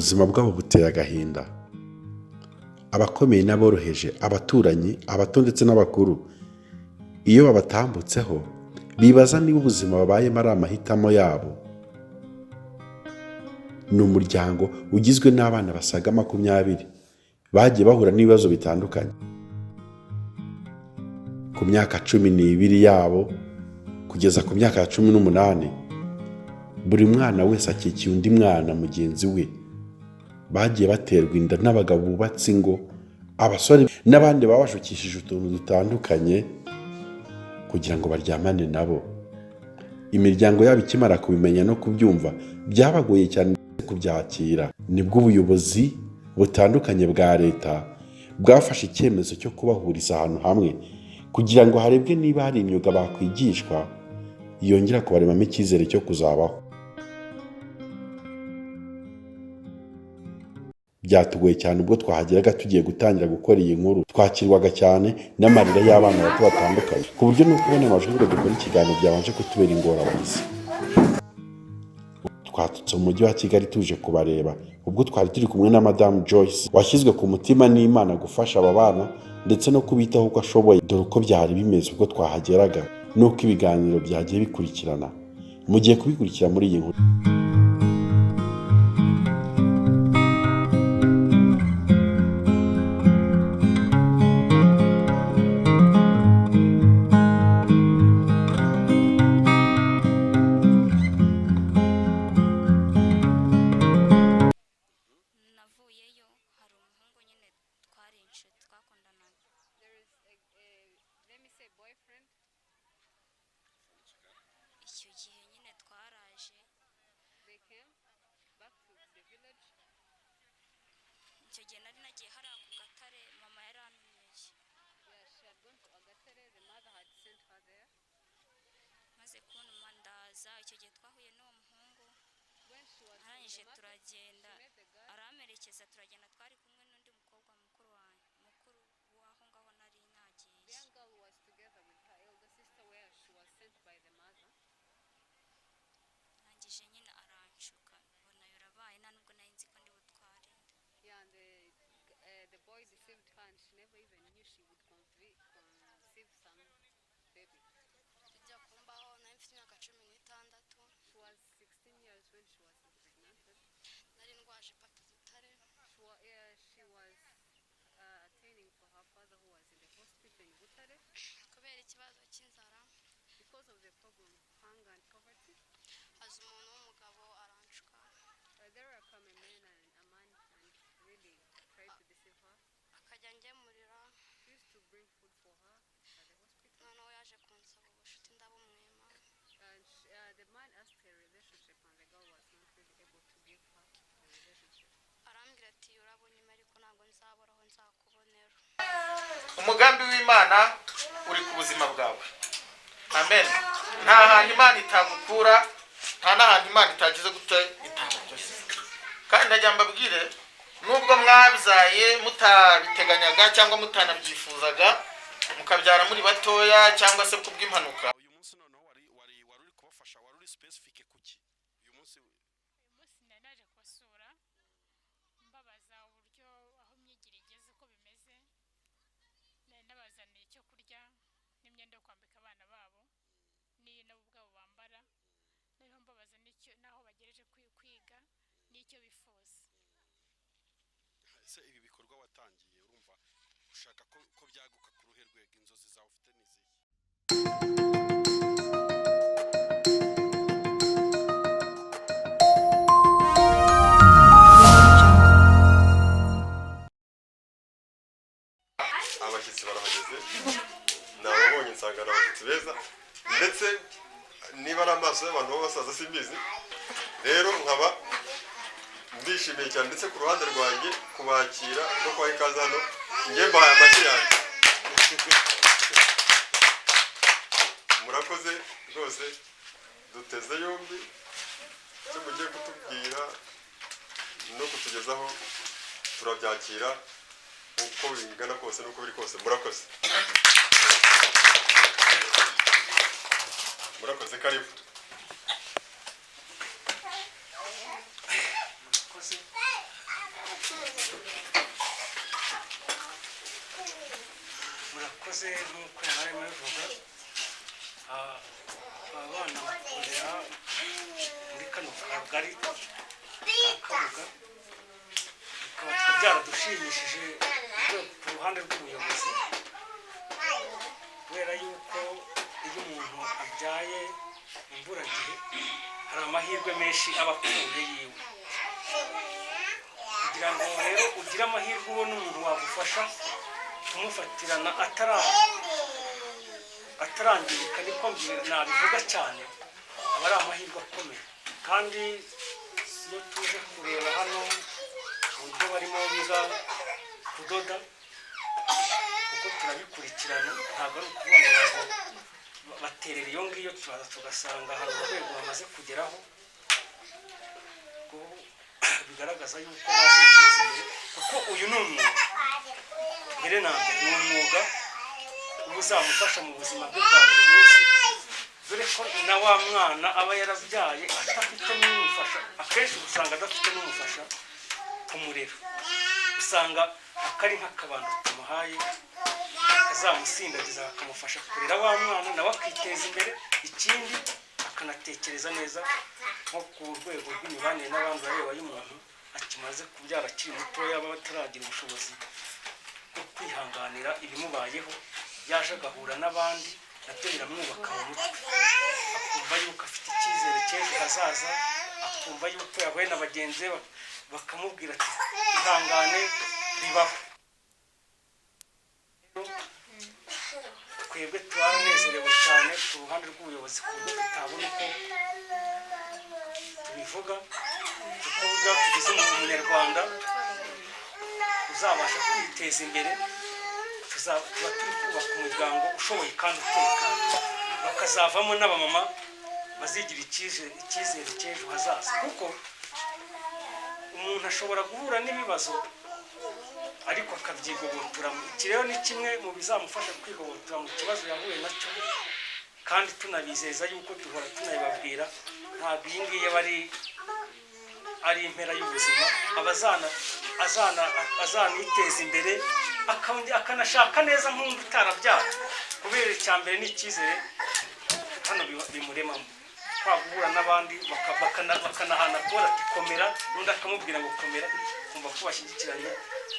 ubuzima bwabo buteye agahinda. Abakomeye n'aboroheje, abaturanyi, abato ndetse n'abakuru, iyo babatambutseho bibaza niba ubuzima babayemo ari amahitamo yabo. Ni umuryango ugizwe n'abana basaga 20 bagiye bahura n'ibibazo bitandukanye. Ku myaka 12 yabo kugeza ku myaka 18, buri mwana wese akikiye undi mwana mugenzi we. Bagiye baterwa inda n'abagabo bubatse ingo, abasore n'abandi babashukishije utuntu dutandukanye kugira ngo baryamane nabo. Imiryango yabo ikimara kubimenya no kubyumva byabagoye cyane kubyakira. Nibwo ubuyobozi butandukanye bwa leta bwafashe icyemezo cyo kubahuriza ahantu hamwe kugira ngo harebwe niba hari imyuga bakwigishwa yongera kubaremamo icyizere cyo kuzabaho. Byatugoye cyane ubwo twahageraga tugiye gutangira gukora iyi nkuru. Twakirwaga cyane n'amarira y'abana bato batandukanye, ku buryo no kubona amajwi ngo dukore ikiganiro byabanje kutubera ingorabahizi. Twatutse mu mujyi wa Kigali tuje kubareba, ubwo twari turi kumwe na Madame Joyce washyizwe ku mutima n'Imana gufasha aba bana ndetse no kubitaho uko ashoboye. Dore uko byari bimeze ubwo twahageraga n'uko ibiganiro byagiye bikurikirana. Mugiye kubikurikira muri iyi nkuru. icyo gihe nyine twaraje icyo gihe nari nagiye hariya ku gatare mama yari antumiye maze kuntuma ndaza. Icyo gihe twahuye n'uwo muhungu arangije turagenda aramerekeza turagenda. Twari kumwe n'undi mukobwa mukuru w'aho ngaho nari nagiye. Arangije nyine aranshuka mbona yarabaye nta nubwo nari nzi ko ndi butware. Tujya kumbaho nari mfite imyaka 16. Nari ndwaje papa Butare. Kubera ikibazo cy'inzara haza umuntu w'umugabo aranshuka akajya ngemurira, noneho yaje kunsaba ubucuti ndabumwima. Arambwira ati urabonyuma ariko ntabwo nzaboraho nzakubonera. Umugambi w'Imana uri ku buzima bwawe. Amen. Nta hantu Imana itagukura, nta n'ahantu Imana itagize gute itagukoze. Kandi najya mbabwire, nubwo mwabyaye mutabiteganyaga cyangwa mutanabyifuzaga, mukabyara muri batoya cyangwa se kubw'impanuka. Uyu munsi noneho wari uri kubafasha, wari uri specific kuki? Uyu munsi naje kubasura mbabaza uburyo aho imyigire igeze uko bimeze, nabazaniye icyo kurya n'imyenda yo kwambika abana babo n'iyo nabo ubwabo bambara, noneho mbabaza n'aho bagereje kwiga n'icyo bifuza. Ese ibi bikorwa watangiye urumva ushaka ko byaguka ku ruhe rwego, inzozi zawe ufite n'izihe? Abashyitsi barahageze, nababonye nsanga ari abashyitsi beza, ndetse niba ari amaso y'abantu b'abasaza simbizi. Rero nkaba ndishimiye cyane ndetse ku ruhande rwanjye kubakira no kubaha ikaze hano. Njye mbahaye amashyi yanjye. Murakoze rwose, duteze yombi icyo mugiye kutubwira no kutugezaho, turabyakira uko bingana kose n'uko biri kose. Murakoze. Murakoze, karibu. murakoze nk'uko yari arimo abivuga abana bakorera muri kano kagari ka Kabuga bikaba byaradushimishije ku ruhande rw'ubuyobozi kubera yuko iyo umuntu abyaye imburagihe hari amahirwe menshi aba akuye yiwe kugira ngo rero ugire amahirwe ubone umuntu wagufasha kumufatirana atarangirika niko nabivuga cyane aba ari amahirwe akomeye kandi iyo tuje kureba hano uburyo barimo biga kudoda kuko turabikurikirana ntabwo ari ukuvuga ngo baterera iyo ngiyo turaza tugasanga hari urwego bamaze kugeraho bigaragaza yuko baziteza imbere kuko uyu ni umwuga mbere na mbere ni umwuga uba uzamufasha mu buzima bwe bwa buri munsi dore ko na wa mwana aba yarabyaye adafite n'umufasha akenshi usanga adafite n'umufasha kumurera usanga akari nk'akabando tumuhaye kazamusindagiza akamufasha kurera wa mwana nawe akiteza imbere ikindi akanatekereza neza nko ku rwego rw'imibanire n'abandi bareba y'umuntu akimaze kubyara akiri mutoya aba ataragira ubushobozi bwo kwihanganira ibimubayeho yaje agahura n'abandi nabyo biramwubaka mu mutwe akumva yuko afite icyizere cy'ejo hazaza akumva yuko yahuye na bagenzi be bakamubwira ati ihangane bibaho twebwe turanezerewe cyane ku ruhande rw'ubuyobozi ku buryo tutabona uko tubivuga kuko burya tugeze mu munyarwanda uzabasha kwiteza imbere tuba turi kubaka umuryango ushoboye kandi utekanye bakazavamo n'abamama bazigira icyizere cy'ejo hazaza kuko umuntu ashobora guhura n'ibibazo ariko akabyigobotoramo iki rero ni kimwe mu bizamufasha kwigobotora mu kibazo yahuye nacyo kandi tunabizeza yuko duhora tunabibabwira ntabwo iyi ngiyi aba ari impera y'ubuzima azaniteza imbere akanashaka neza nk'undi utarabyara kubera icya mbere n'icyizere hano bimuremamo kwa guhura n'abandi bakanahana kora ati komera n'undi akamubwira ngo komera kumva ko bashyigikiranye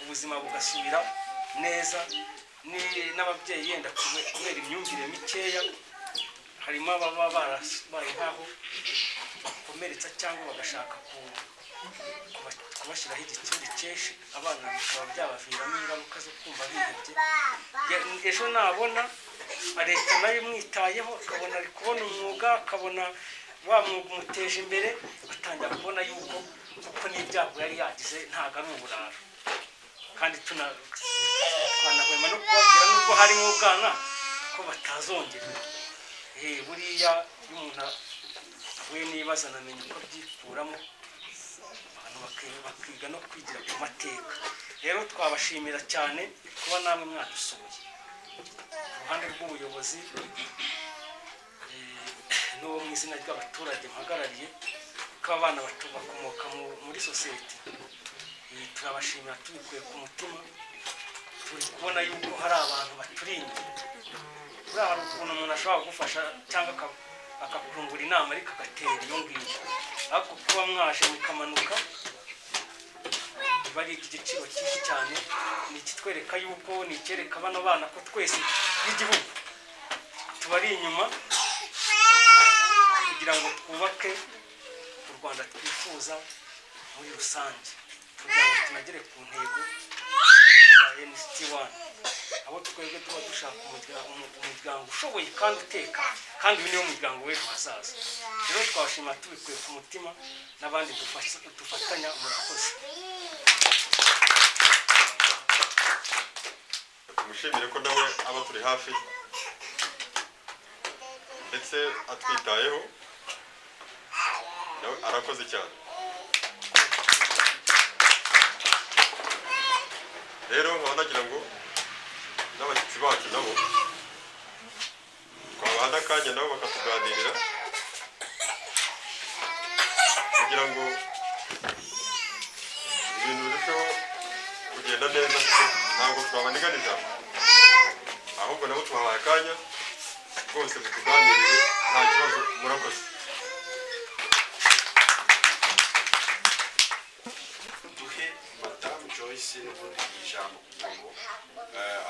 ubuzima bugasubira neza n'ababyeyi yenda kubera imyumvire mikeya harimo ababa barabaye nk'aho bakomeretsa cyangwa bagashaka kubashyiraho igitsuri cyinshi abana bikaba byabaviramo ingaruka zo kumva bihebye ejo nabona leta nayo imwitayeho akabona ari kubona umwuga akabona wa mwuga umuteje imbere batangira kubona yuko kuko n'ibyago yari yagize ntabwo ari uburara kandi twanahwema no kubabwira nubwo harimo ubwana ko batazongera buriya iyo umuntu ahuye n'ibibazo anamenya uko abyikuramo abantu bakiga no kwigira ku mateka rero twabashimira cyane kuba namwe mwadusuye uruhande rw'ubuyobozi n'uwo mu izina ry'abaturage mpagarariye ko abana bakomoka muri sosiyete turabashimira tubikuye ku mutima turi kubona yuko hari abantu baturinda buriya hari ukuntu umuntu ashobora kugufasha cyangwa akakungura inama ariko agatera iyo ngiyo ariko kuba mwaje mukamanuka biba ari igiciro cyinshi cyane ni ikitwereka yuko ni icyereka bano bana ko twese n'igihugu tubari inyuma kugira ngo twubake u Rwanda twifuza muri rusange kugira ngo tunagere ku ntego za NCT1 abo twebwe tuba dushaka umuryango ushoboye kandi uteka kandi uyu niwo muryango w'ejo hazaza rero twashima tubikuye ku mutima n'abandi dufatanya murakoze tumushimire ko nawe aba turi hafi ndetse atwitayeho nawe arakoze cyane rero nkaba nagira ngo n'abashyitsi bacu nabo twabana akanya nabo bakatuganirira kugira ngo ibintu birusheho kugenda neza kuko ntabwo twabaniganira nabo tubahaye akanya rwose mutuganirire nta kibazo murakoze. duhe madamu Joyce n'ubundi ijambo kugira ngo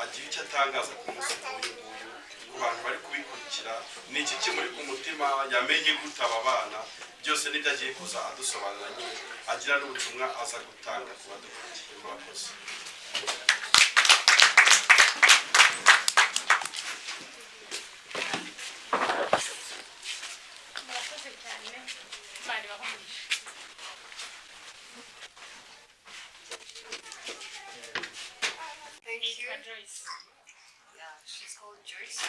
agire icyo atangaza ku munsi nk'uyu nguyu ku bantu bari kubikurikira. Ni iki kimuri ku mutima, yamenye gute aba bana, byose nibyo agiye kuza adusobanura nyine, agira n'ubutumwa aza gutanga ku badukurikiye. Murakoze. murakoze cyane bari bahumije. Thank you. Yitwa Joyce. Yeah, she's called Joyce.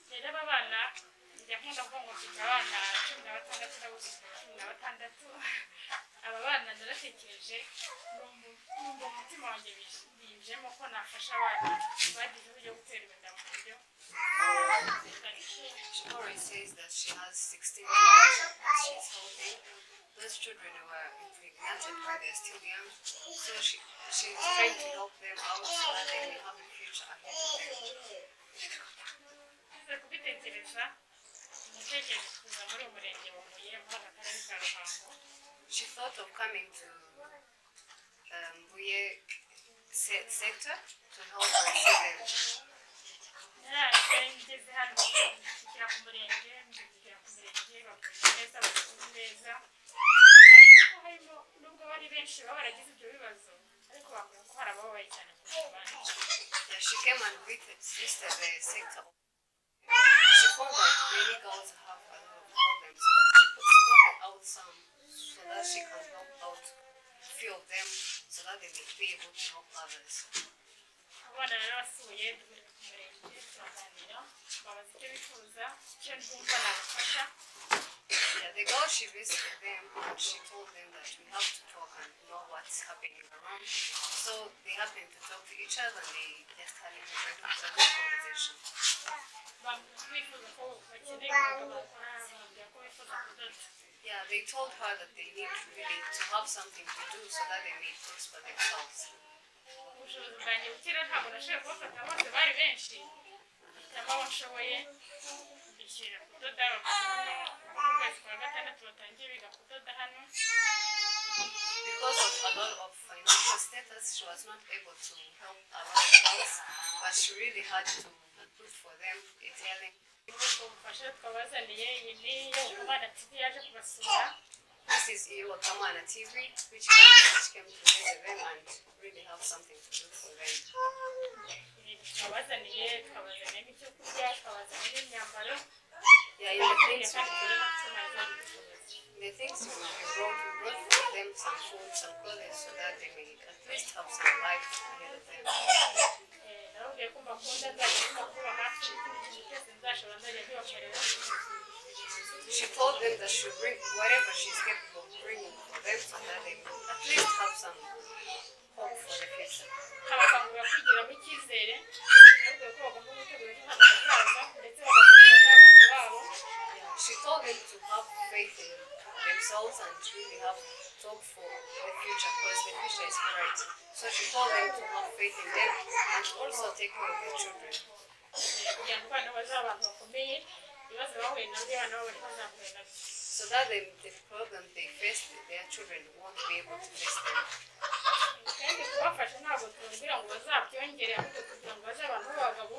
rero aba bana njya nkunda kuvuga ngo mfite abana 16 n'abuze 16. aba bana naratekereje numva umutima wanjye binjemo ko nafasha abana bagize uburyo guterwa inda mu buryo She always says that she has 16 children that she's holding. Those children were impregnated when they're still young. So she's trying to help them out so that they may have a future ahead of them. nze kubitekereza natekereje kuza muri uyu murenge wa Huye muri aka karere ka Ruhango. She thought of coming to Buye sector to help her children. naraje ngeze hano nshyikira ku murenge bakoze neza bakoze neza ko harimo nubwo bari benshi baba baragize ibyo bibazo ariko bakora ko hari abababaye cyane kurusha abandi. Yeah, she came and visited the sector. She found that many girls have a lot of problems, but she spotted out some so that she can help out few of them so that they may be able to help others. abana rero basuye turi ku murenge turaganira babaza icyo bifuza icyo ndumva nabafasha. Yeah, the girl she visited them and she told them that we have to talk and know what's happening around. So they happened to talk to each other and they just had a good conversation. bifuza ko bakeneye umwuga bakora bambwira ko bifuza kudoda. Yeah, they told her that they need really to have something to do so that they may prosper themselves. ubushobozi bwanjye bukira ntabwo nashoboye kubafata bose bari benshi cyangwa abo nshoboye bishyirira kudoda mu kwezi kwa gatandatu batangiye biga kudoda hano. Because of a lot of financial status, she was not able to help a lot of girls, but she really had to put for them a telling. ubwo bufasha twabazaniye iyi ni iyo Abana TV yaje kubasura. This is Kamana TV, which came to visit them and really have something to do for them. twabazaniye n'icyo kurya twabazaniye n'imyambaro. Yeah, the things we brought for them some food, some clothes, so that they may at least have some life ahead of them. nababwiye ko mbakunda nzajya kuba hafi ikintu cyose nzashobora nzajya kubakorera. She told them that she'll bring whatever she's capable of bringing for them so that they may at least have some hope for the future. nkabakangurira kwigiramo icyizere nababwiye ko bagomba gutegura ejo hazaza ndetse bagategura n'abana babo. She told them to have faith in themselves and really have hope for the future because the future is bright. So she told them to have faith in them and also take care of the children. kugira ngo abana bazaba abantu bakomeye ibibazo bahuye nabyo abana babo ntibazahure nabyo. So that the problem they face, their children won't be able to face them. kandi kubafasha ntabwo tubabwira ngo bazabyongere ahubwo kugira ngo baze abantu b'abagabo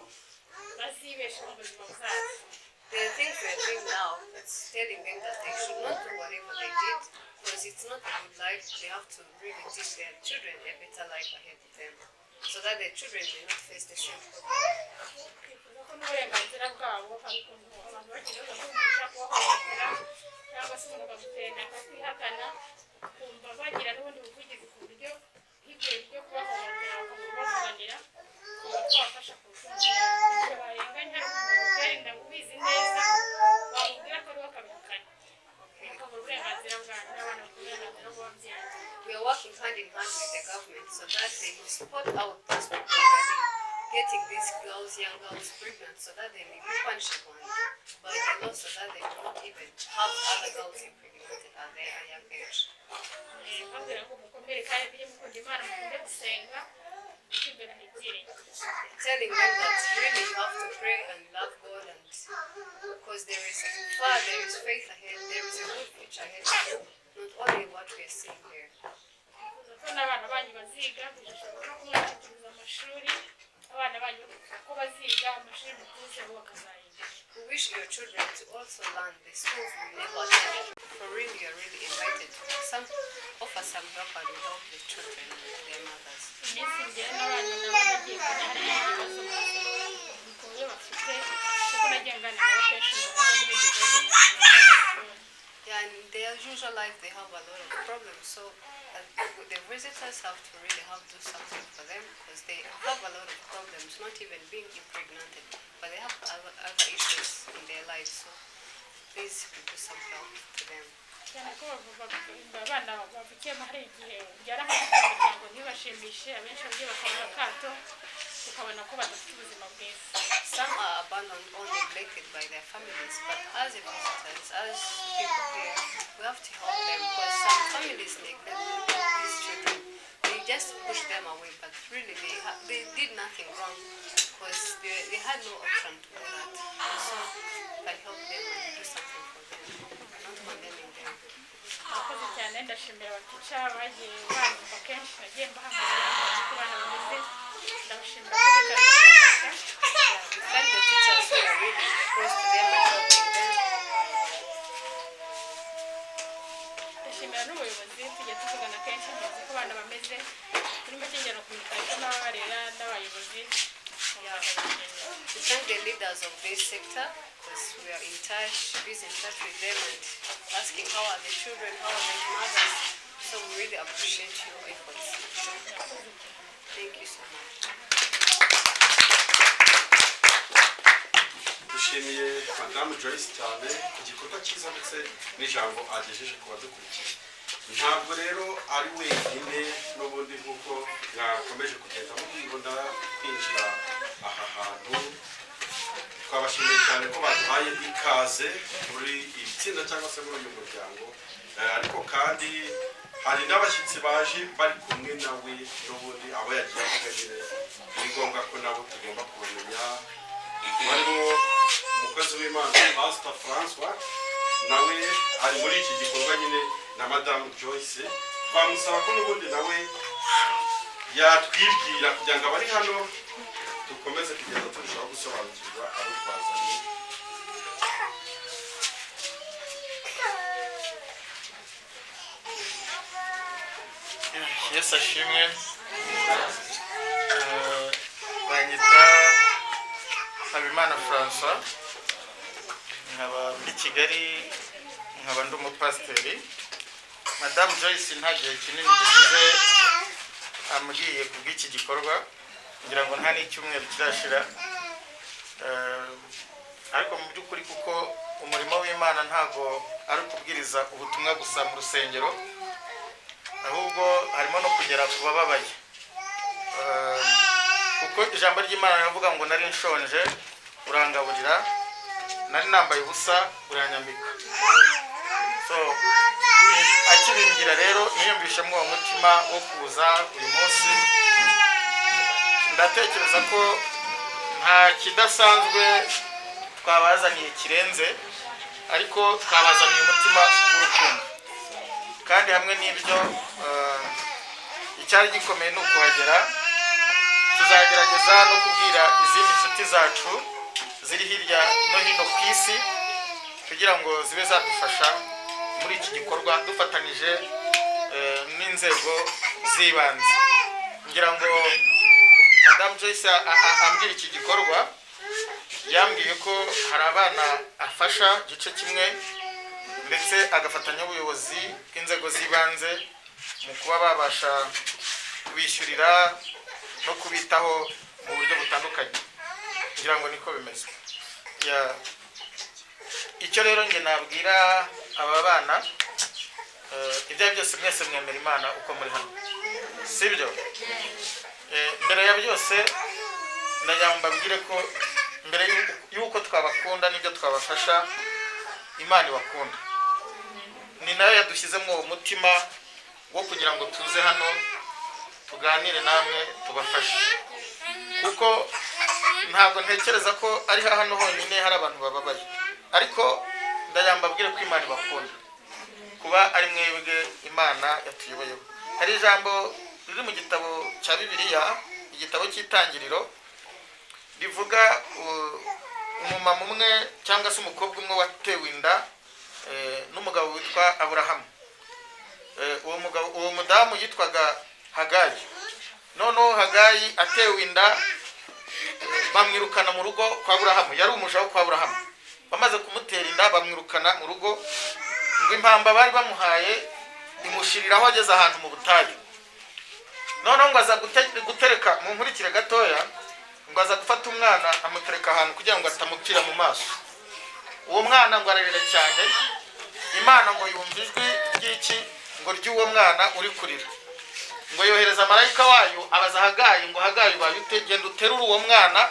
bazibeshe mu buzima buzaza. The things we are doing now, it's telling them that they should not do whatever they did because it's not a good life. They have to really teach their children a better life ahead of them so that their children may not face the same problem. twifuza ko n'uburenganzira bwabo hari ukuntu abantu bakeneye kumufasha kubahohotera cyangwa se umuntu akagutera akatwihakana kumva bagira n'ubundi buvugizi ku buryo nk'ibyo byo kubahohotera bakamubavuganira kuba twabafasha kurushaho ibyo barenganya ari umuntu utera inda ubizi neza wamubwira ko ariwe akabihakana bakabura uburenganzira bwanyu n'abana bakora uburenganzira bw'ababyeyi. We are working hand in hand with the government so that they will support out those people who are getting these girls, young girls pregnant so that they may be punishable by the law so that they will not even have other girls impregnated at their young age. babwira ngo mukomere kandi mujye mukunda Imana mukunde gusenga imbere hari ibyiringiro. Telling them that really you have to pray and love God, and because there is faith ahead, there is a good future ahead of you, not only what we are seeing here. Ko n'abana banyu baziga bishobora no kumwakiriza amashuri, abana banyu ko baziga amashuri mukuze bo bakazayiga. We wish your children to also learn the schools we never attended. For really, you are really invited to offer some help and help the children and their mothers. Iminsi njyewe n'abana nagiye mbona hari ibibazo bigoye bafite, kuko nagiye nganira nabo kenshi mbona n'ibindi bibazo. Yeah, in their usual life they have a lot of problems, so the visitors have to really do something for them, because they have a lot of problems, not even being impregnated, but they have other issues in their lives, so please do some help to them. Cyane ko abana bavukiyemo hari igihe byarahagaze mu muryango ntibashimishe, abenshi bagiye bakabura akato ukabona ko badafite ubuzima bwiza. Some are abandoned or neglected by their families, but as visitors, as people here, we have to help them, because some families neglect these children. They just push them away, but really they did nothing wrong, because they had no option to do that. So we can help them and do something for them, not condemning them. Murakoze cyane, ndashimira abatica bagiye banyumva kenshi, nagiye mbahamagara ku bana bameze, ndabashimira ko bitabiriye kubafasha. We thank the teachers who are really close to them and helping them. Ndashimira n'ubuyobozi, tujya tuvugana kenshi nzi ko abana bameze, turimo kingera kumikanisha n'ababarera n'abayobozi. We thank the leaders of this sector, because we are in touch with them and asking how are the children, how are the mothers. So we really appreciate your efforts. Thank you so much. dushimiye Madamu Joyce cyane ku gikorwa cyiza ndetse n'ijambo agejeje ku badukurikiye. Ntabwo rero ari wenyine n'ubundi nk'uko mwakomeje kugenda mubibona kwinjira aha hantu. Twabashimiye cyane ko baduhaye ikaze muri iri tsinda cyangwa se muri uyu muryango, ariko kandi hari n'abashyitsi baje bari kumwe nawe n'ubundi abo yagiye akagire. Ni ngombwa ko nabo tugomba kubamenya. Barimo umukozi w'Imana Pastor Francois, nawe ari muri iki gikorwa nyine na Madamu Joyce. Twamusaba ko n'ubundi nawe yatwibwira kugira ngo abari hano dukomeze kugenda turushaho gusobanukirwa abo twazanye. Yesu ashimwe. Banyita Habimana Francois, nkaba muri Kigali, nkaba ndi umupasiteri. Madamu Joyce nta gihe kinini gishize ambwiye kubw'iki gikorwa, ngira ngo nta n'icyumweru kirashira, ariko mu by'ukuri kuko umurimo w'Imana ntago ari ukubwiriza ubutumwa gusa mu rusengero, ahubwo harimo no kugera ku bababaye, kuko ijambo ry'Imana riravuga ngo nari nshonje urangaburira, nari nambaye ubusa uranyambika. So akibimbwira rero niyumvishemo uwo mutima wo kuza uyu munsi. Ndatekereza ko nta kidasanzwe twabazaniye kirenze, ariko twabazaniye umutima w'urukundo. Kandi hamwe n'ibyo icyari gikomeye ni ukuhagera. Tuzagerageza no kubwira izindi nshuti zacu ziri hirya no hino ku isi kugira ngo zibe zadufasha muri iki gikorwa dufatanije n'inzego z'ibanze. Ngira ngo Madamu Joyce ambwira iki gikorwa, yambwiye ko hari abana afasha gice kimwe, ndetse agafatanya ubuyobozi bw'inzego z'ibanze mu kuba babasha kubishyurira no kubitaho mu buryo butandukanye. Ngira ngo niko bimeze. Icyo rero nge nabwira aba bana, ibyo byose mwese mwemera Imana uko muri hano, sibyo? Mbere ya byose ndagira mbabwire ko mbere y'uko twabakunda n'ibyo twabafasha, Imana ibakunda. Ni nayo yadushyizemo uwo mutima wo kugira ngo tuze hano tuganire namwe tubafashe, kuko ntabwo ntekereza ko ari hano honyine hari abantu bababaye, ariko ndayambabwire ko Imana ibakunda, kuba ari mwebwe Imana yatuyoboyeho. Hari ijambo riri mu gitabo cya Bibiliya, igitabo cy'Itangiriro, rivuga umumama umwe cyangwa se umukobwa umwe watewe inda n'umugabo witwa Aburahamu. Uwo mudamu yitwaga Hagayi. Noneho Hagayi atewe inda, bamwirukana mu rugo kwa Aburahamu. Yari umuja wo kwa Aburahamu. Bamaze kumutera inda bamwirukana mu rugo, ngo impamba bari bamuhaye imushiriraho ageze ahantu mu butayu. Noneho ngo aza gutereka mu nkurikire gatoya, ngo aza gufata umwana amutereka ahantu kugira ngo atamupfira mu maso. Uwo mwana ngo ararira cyane, Imana ngo yumva ijwi ry'iki ngo ry'uwo mwana uri kurira, ngo yohereza marayika wayo abaza Hagayi ngo Hagayi ubaye genda uterure uwo mwana,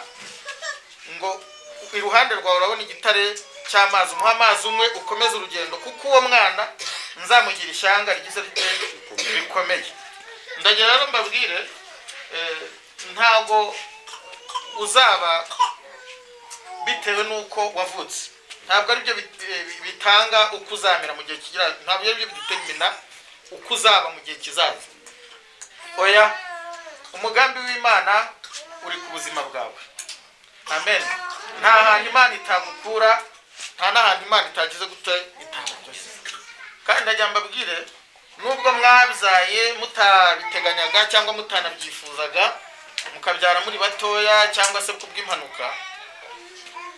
ngo iruhande rwawe urabona igitare cy'amazi, umuha amazi umwe ukomeze urugendo, kuko uwo mwana nzamugira ishyanga rigize rikomeye. Ndagira rero mbabwire, ntabwo uzaba bitewe nuko wavutse, ntabwo ari byo bitanga uko uzamera mu gihe kigira, ntabwo ari byo bidetermina uko uzaba mu gihe kizaza. Oya, umugambi w'Imana uri ku buzima bwawe. Amen. Nta hantu Imana itagukura, nta n'ahantu Imana itagize gute itagugeza. Kandi ndajya mbabwire, nubwo mwabyaye mutabiteganyaga cyangwa mutanabyifuzaga, mukabyara muri batoya cyangwa se kubw'impanuka,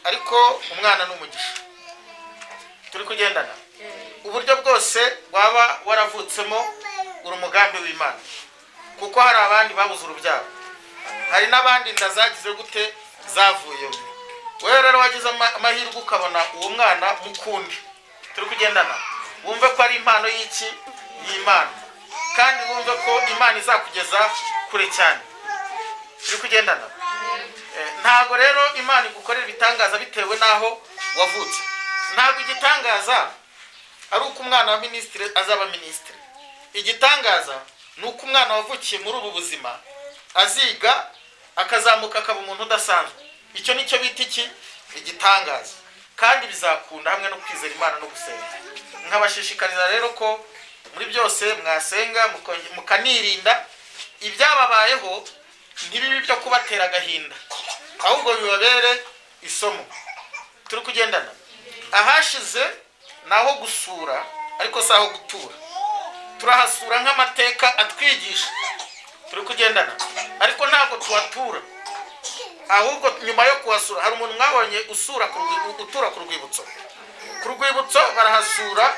ariko umwana n'umugisha. Turi kugendana. Uburyo bwose waba waravutsemo uri umugambi w'Imana, kuko hari abandi babuze urubyaro, hari n'abandi inda zagize gute zavuyemo. Wewe rero wagize amahirwe ukabona uwo mwana mukundi, turi kugendana, wumve ko ari impano y'iki y'Imana, kandi wumve ko Imana izakugeza kure cyane. Turi kugendana. Ntago rero Imana igukorera ibitangaza bitewe naho wavutse. Ntago igitangaza ari uko umwana wa ministre azaba ministre. Igitangaza ni uko umwana wavukiye muri ubu buzima aziga akazamuka akaba umuntu udasanzwe. Icyo nicyo bita iki igitangaza, kandi bizakunda hamwe no kwizera Imana no gusenga. Nkabashishikariza rero ko muri byose mwasenga mukanirinda ibyababayeho, ntibibi byo kubatera agahinda, ahubwo bibabere isomo. Turi kugendana. Ahashize naho gusura, ariko saho gutura. Turahasura nk'amateka atwigisha. Turi kugendana, ariko ntabwo tuhatura. Ahubwo nyuma yo kuhasura hari umuntu mwabonye utura ku rwibutso. Ku rwibutso barahasura,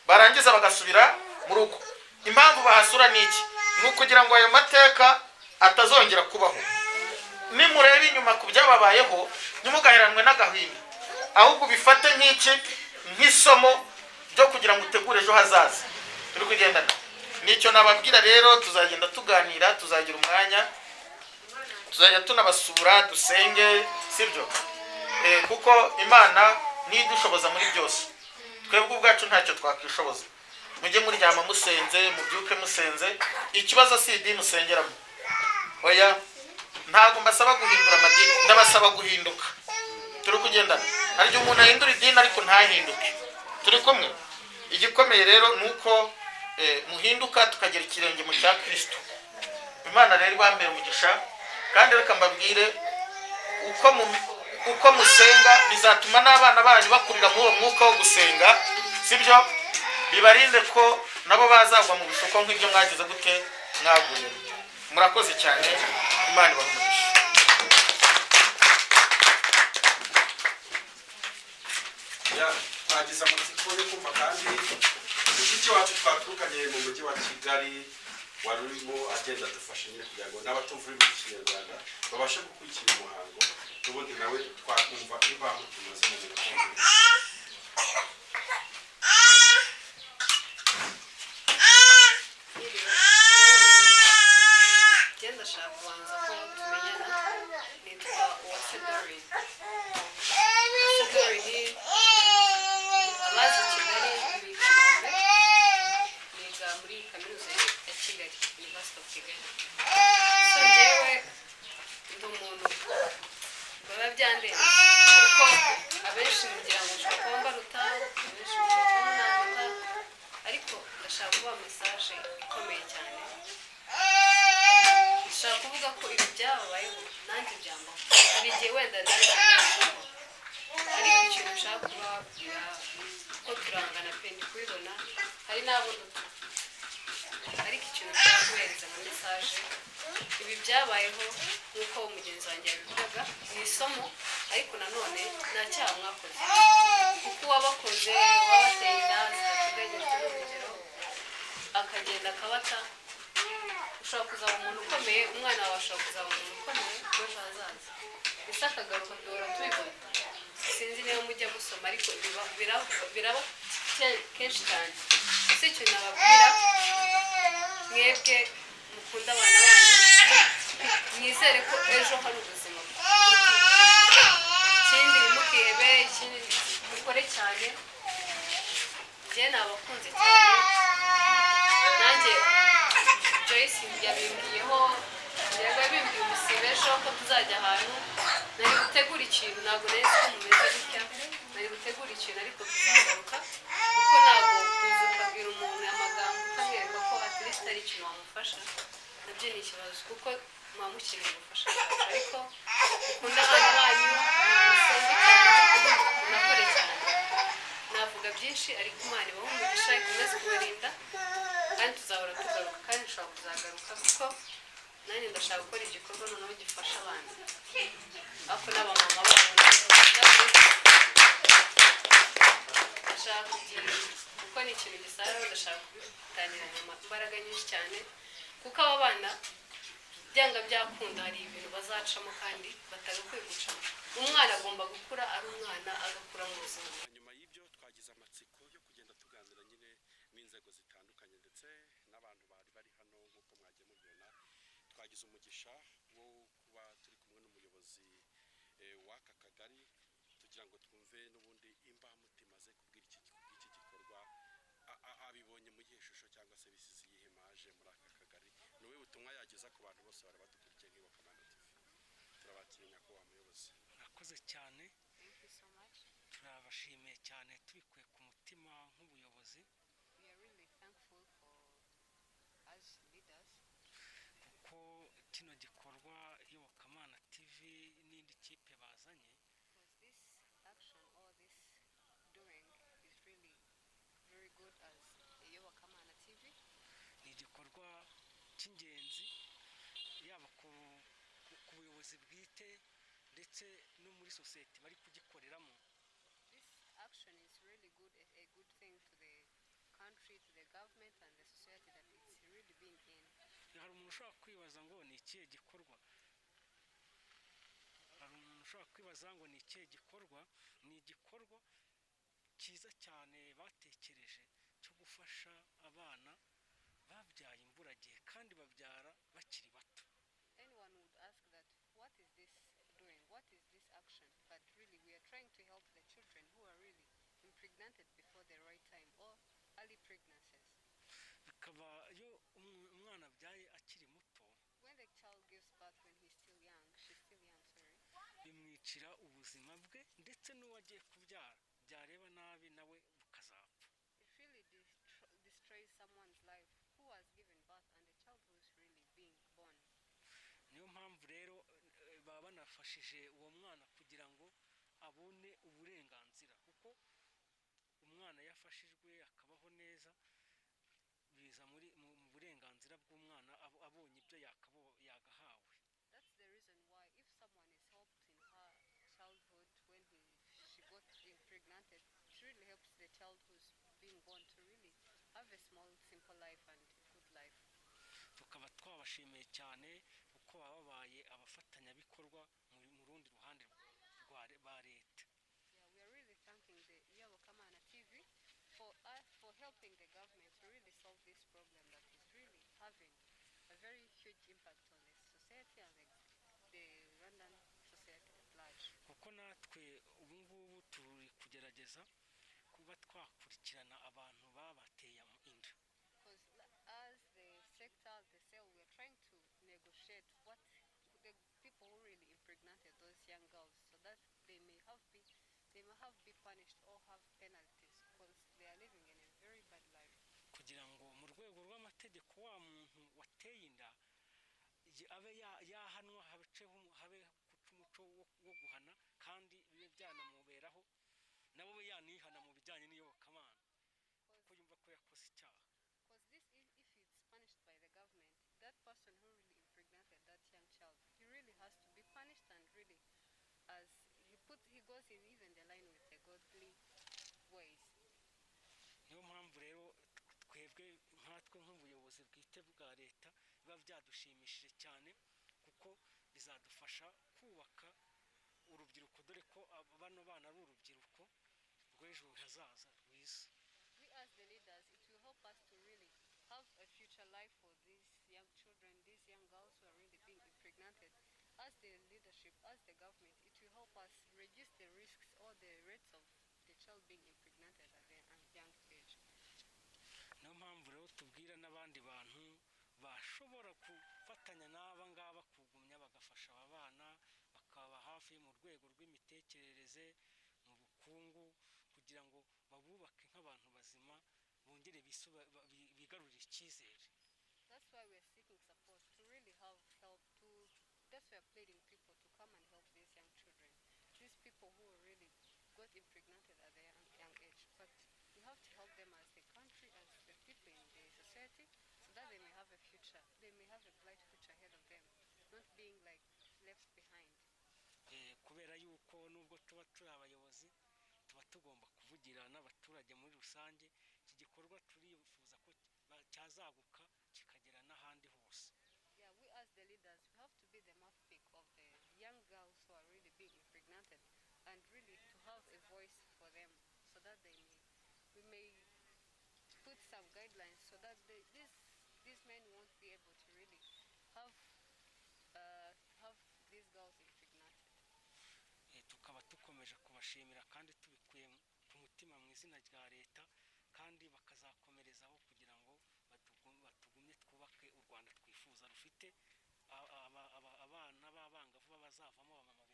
barangiza bagasubira mu rugo. Impamvu bahasura ni iki? Ni ukugira ngo ayo mateka atazongera kubaho. Nimureba inyuma ku byababayeho, ntimugaheranwe n'agahinda, ahubwo bifate nk'iki nk'isomo ryo kugira ngo utegure ejo hazaza. Turi kugendana. Nicyo nababwira rero, tuzagenda tuganira, tuzagira umwanya, tuzajya tunabasura, dusenge, sibyo? Kuko Imana ni idushoboza muri byose. Twebwe ubwacu ntacyo twakwishoboza. Mujye muryama musenze, mubyuke musenze. Ikibazo si idini usengeramo. Oya, ntabwo mbasaba guhindura amadini, ndabasaba guhinduka. Turi kugendana. Hari igihe umuntu ahindura idini ariko ntahinduke. Turi kumwe. Igikomeye rero nuko muhinduka tukagera ikirenge mu cya Kristo. Imana rero ibambere umugisha, kandi reka mbabwire uko musenga bizatuma n'abana banyu bakurira muri uwo mwuka wo gusenga, sibyo? Bibarinde ko nabo bazagwa mu bishuko nk'ibyo mwagize gute mwaguye. Murakoze cyane, Imana ibahumugishe. Twagize amatsiko yo kumva kandi mushiki wacu twaturukanye mu mujyi wa Kigali wari urimo agenda adufasha nyine kugira ngo n'abatumva ururimi rw'Ikinyarwanda babashe gukurikira umuhango, ubundi nawe twakumva impamvu tumaze mu gihe. Genda shaka kubanza ko tumenyana, nitwa Uwafedori. Uwafedori ni abazi Kigali muri Kanombe, niga muri kaminuza ya Kigali, University of Kigali. byandenze kuko abenshi mugira ngo ushobora kuba mbaruta abenshi mushobora kuba munaruta ariko ndashaka kubaha mesaje ikomeye cyane ndashaka kuvuga ko ibi byababayeho nanjye byambaho hari igihe wenda nanjye byambaho ariko ikintu nshaka kubabwira ko turangana pe ndi kubibona hari n'abo duto ariko ikintu nshaka kubereza muri mesaje ibi byabayeho nk'uko mugenzi wanjye yabivugaga ni isomo ariko nanone nta cyaha mwakoze kuko uwabakoze wabateye inda zidateganyijwe n'urugero akagenda akabata ushobora kuzaba umuntu ukomeye umwana wawe ashobora kuzaba umuntu ukomeye w'ejo hazaza ese akagaruka duhora tubibona sinzi niba mujya gusoma ariko biraba kenshi cyane ese icyo nababwira mwebwe mukunda abana banyu mwizere ko ejo hari ubuzima ikindi ntimukihebe ikindi mukore cyane njye nabakunze cyane nanjye Joyce yabimbwiyeho yabimbwiye umusibe ejo ko tuzajya ahantu nari gutegura ikintu ntabwo nari ko mumeze gutya nari gutegura ikintu ariko tuzagaruka kuko ntabwo uzi ukabwira umuntu amagambo ukamwereka ko atirisi ari ikintu wamufasha nabyo ni ikibazo kuko muba mukeneye ubufasha bwacu ariko ukunda abana banyu musenge cyane unakore cyane navuga byinshi ariko Imana ibahe umugisha ikomeze kubarinda kandi tuzahora tugaruka kandi dushobora kuzagaruka kuko nanjye ndashaka gukora igikorwa noneho gifasha abana ariko n'abamama babo ndashaka kugira kuko ni ikintu gisara ndashaka kubitangira imbaraga nyinshi cyane kuko aba bana byanga byakunda hari ibintu bazacamo kandi batagakwiye gucamo umwana agomba gukura ari umwana agakura mu buzima nyuma y'ibyo twagize amatsiko yo kugenda tuganira nyine n'inzego zitandukanye ndetse n'abantu bari hano nk'uko mwagiye mubibona twagize umugisha wo kuba turi kumwe n'umuyobozi w'aka kagari kugira ngo twumve n'ubundi imbamutima ze kubwira iki gikorwa abibonye mu gihe shusho cyangwa se bisize iyihe maje muri aka kagari niwe butumwa yageza ku bantu bose bari badukurikiye nk'iyobokamana TV turabakiriye nyakubahwa muyobozi murakoze cyane turabashimiye cyane tubikuye ku mutima nk'ubuyobozi kuko kino gikorwa iyobokamana TV n'indi kipe bazanye ni igikorwa cy'ingenzi yaba ku buyobozi bwite ndetse no muri sosiyete bari kugikoreramo hari umuntu ushobora kwibaza ngo ni ikihe gikorwa ni igikorwa cyiza cyane batekereje cyo gufasha abana babyaye imburagihe kandi babyara bakiri bato bikaba iyo umwana abyaye akiri muto bimwicira ubuzima bwe ndetse n'uwo agiye kubyara byareba nabi nawe bukazapfa niyo mpamvu rero baba banafashije uwo mwana kugira ngo abone uburenganzira kuko umwana yafashijwe akabaho neza biza mu burenganzira bw'umwana abonye ibyo yagahawe tukaba twabashimiye cyane kuko baba babaye abafatanyabikorwa mu rundi ruhande rwa leta kuko natwe ubu ngubu turi kugerageza kuba twakurikirana abantu babateye inda they may have be punished or have penalties because they are living in a very bad life. kugira ngo mu rwego rw'amategeko wa muntu wateye inda abe yahanwa habe guca umuco wo guhana kandi bibe byanamuberaho nabo be yanihana mu bijyanye n'iyobokamana kuko yumva ko yakoze icyaha. Because this, if it's punished by the government, that person who really impregnated that young child, he really has to be punished, and really, as he goes in even the line with the godly ways. niyo mpamvu rero twebwe nkatwe nk'ubuyobozi bwite bwa leta biba byadushimishije cyane kuko bizadufasha kubaka urubyiruko dore ko bano bana ari urubyiruko rw'ejo hazaza rwiza. We as the leaders, it will help us to really have a future life for these young children, these young girls who are really being impregnated. As the leadership, as the government, it will help us reduce the risks or the rates of the child being impregnated at a young age. niyo mpamvu rero tubwira n'abandi bantu bashobora gufatanya n'aba ngaba kugumya bagafasha aba bana bakaba hafi mu rwego rw'imitekerereze mu bukungu kugira ngo babubake nk'abantu bazima bongere bigarurire icyizere. That's why we're seeking support to really have help to. That's why we're pleading people to come and help these young children, these people who really got impregnated at their young age. But we have to help them as the country, as the people in the society, so that they may have a future. They may have a bright future ahead of them, not being like left behind. kubera yuko nubwo tuba turi abayobozi tuba tugomba kuvugira n'abaturage muri rusange iki gikorwa turifuza ko cyazaguka kikagera n'ahandi hose. Yeah, we as the leaders, we have to be the mouthpiece of the young girls who are really being impregnated, and really to have a voice for them, so that we may put some guidelines so that these men won't be able to really have these girls impregnated. tukaba dukomeje kubashimira kandi tubikuye ku mutima mu izina rya leta kandi bakazakomerezaho kugira ngo batugumye twubake u Rwanda twifuza rufite abana b'abangavu bazavamo abamama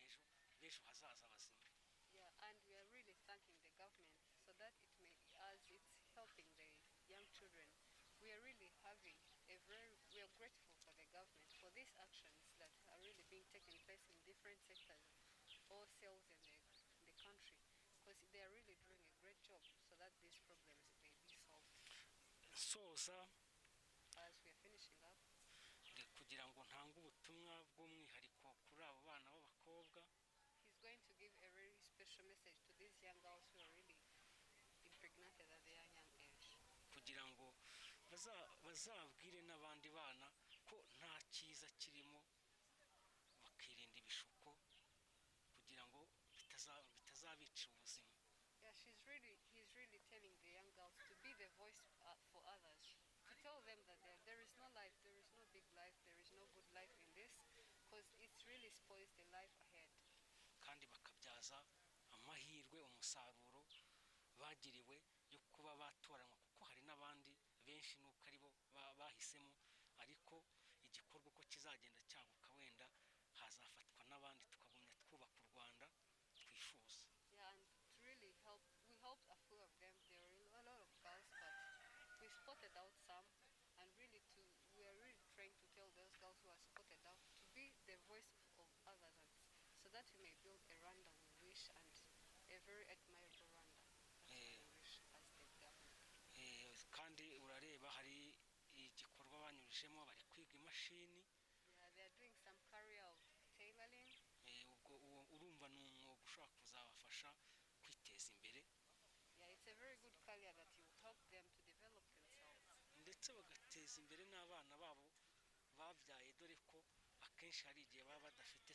b'ejo hazaza bazima. Yeah, and we are really thanking the government so that as it's helping the young children, we are really we are grateful for the government for these actions that are really being taken place in different sectors or cells in the country, because they are really doing a great job so that these problems may be solved. As we are finishing up, kugira ngo ntange ubutumwa bw'umwihariko kuri abo bana b'abakobwa, he's going to give a very special message to these young girls who are really impregnated at their young age. kugira ngo bazabwire n'abandi bana ko nta cyiza kirimo bakirinda ibishuko kugira ngo bitazabicira ubuzima. Yeah, he's really telling the young girls to be the voice for others, to tell them that there is no life, there is no big life, there is no good life in this, because it really spoils the life ahead. kandi bakabyaza amahirwe umusaruro bagiriwe yo kuba batoranywa kuko hari n'abandi benshi nuko aribo bahisemo, ariko igikorwa ko kizagenda cyaguka wenda hazafatwa n'abandi tukagumya twubaka u Rwanda twifuza. Yeah, and to really help, we helped a few of them. There were a lot of girls, but we spotted out some, and we are really trying to tell those girls who are spotted out to be the voice of others, so that we may build a Rwanda we wish, and a very admirable Rwanda we wish as the government. kandi urareba hari igikorwa banyujemo bari kwiga imashini. Yeah, they are doing some career of tailoring. urumva n'umwuga ushobora kuzabafasha kwiteza imbere. Yeah, it's a very good career that will help them to develop themselves. ndetse bagateza imbere n'abana babo babyaye dore ko akenshi hari igihe baba badafite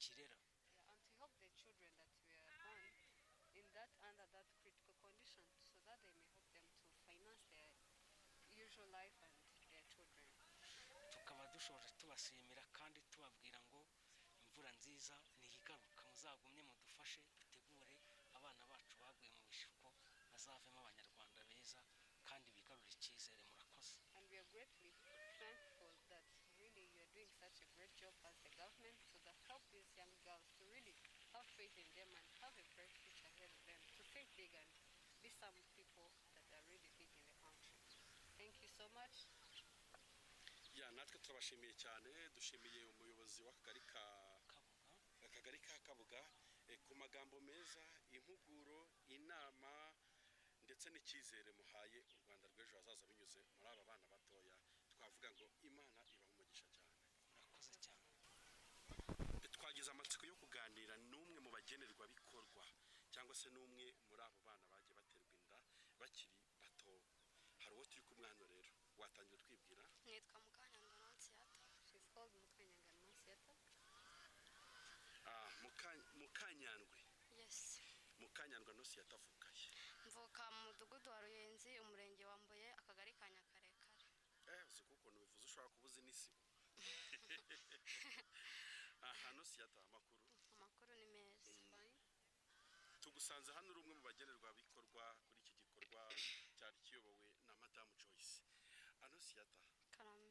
kirera. Yeah, and to help the children that we are born under that critical condition, so that they may help them to finance their usual life and their children. tukaba dushoje tubashimira kandi tubabwira ngo imvura nziza nihigaruka muzagumye mudufashe dutegure abana bacu baguye mu bishuko bazavemo abanyarwanda beza kandi bigarurira icyizere. Murakoze. And we are greatly thankful that really you are doing such a great job as the government, so that help these young girls to really have faith in them and have a bright future big and be some people that are really big in the country. Thank you so much. natwe turabashimiye cyane, dushimiye umuyobozi w'akagari ka Kabuga ku magambo meza, impuguro, inama ndetse n'icyizere muhaye u Rwanda rw'ejo hazaza binyuze muri aba bana batoya. Twavuga ngo Imana ibaha umugisha cyane. Murakoze cyane. Twagize amatsiko yo kuganira n'umwe mu bagenerwa bikorwa cyangwa se n'umwe muri abo bana bagiye baterwa inda bakiri bato. Hari uwo turi kumwana rero, watangira twibwira? Nitwa Mukanyandwa Nonsiyata. She's called Mukanyandwa Nonsiyata. Mukanyandwe. Yes. Mukanyandwa Nonsiyata avukaye. Mvuka mu mudugudu wa Ruyenzi, umurenge wa Mbuye, akagari ka Nyakarekare. Uzi kuko bivuze ushobora kubuza n'isibo. Nonsiyata, amakuru ni meza. Tugusanze hano uri umwe mu bagenerwa bikorwa kuri iki gikorwa cyari kiyobowe na Madamu Joyce. Nonsiyata, Karame.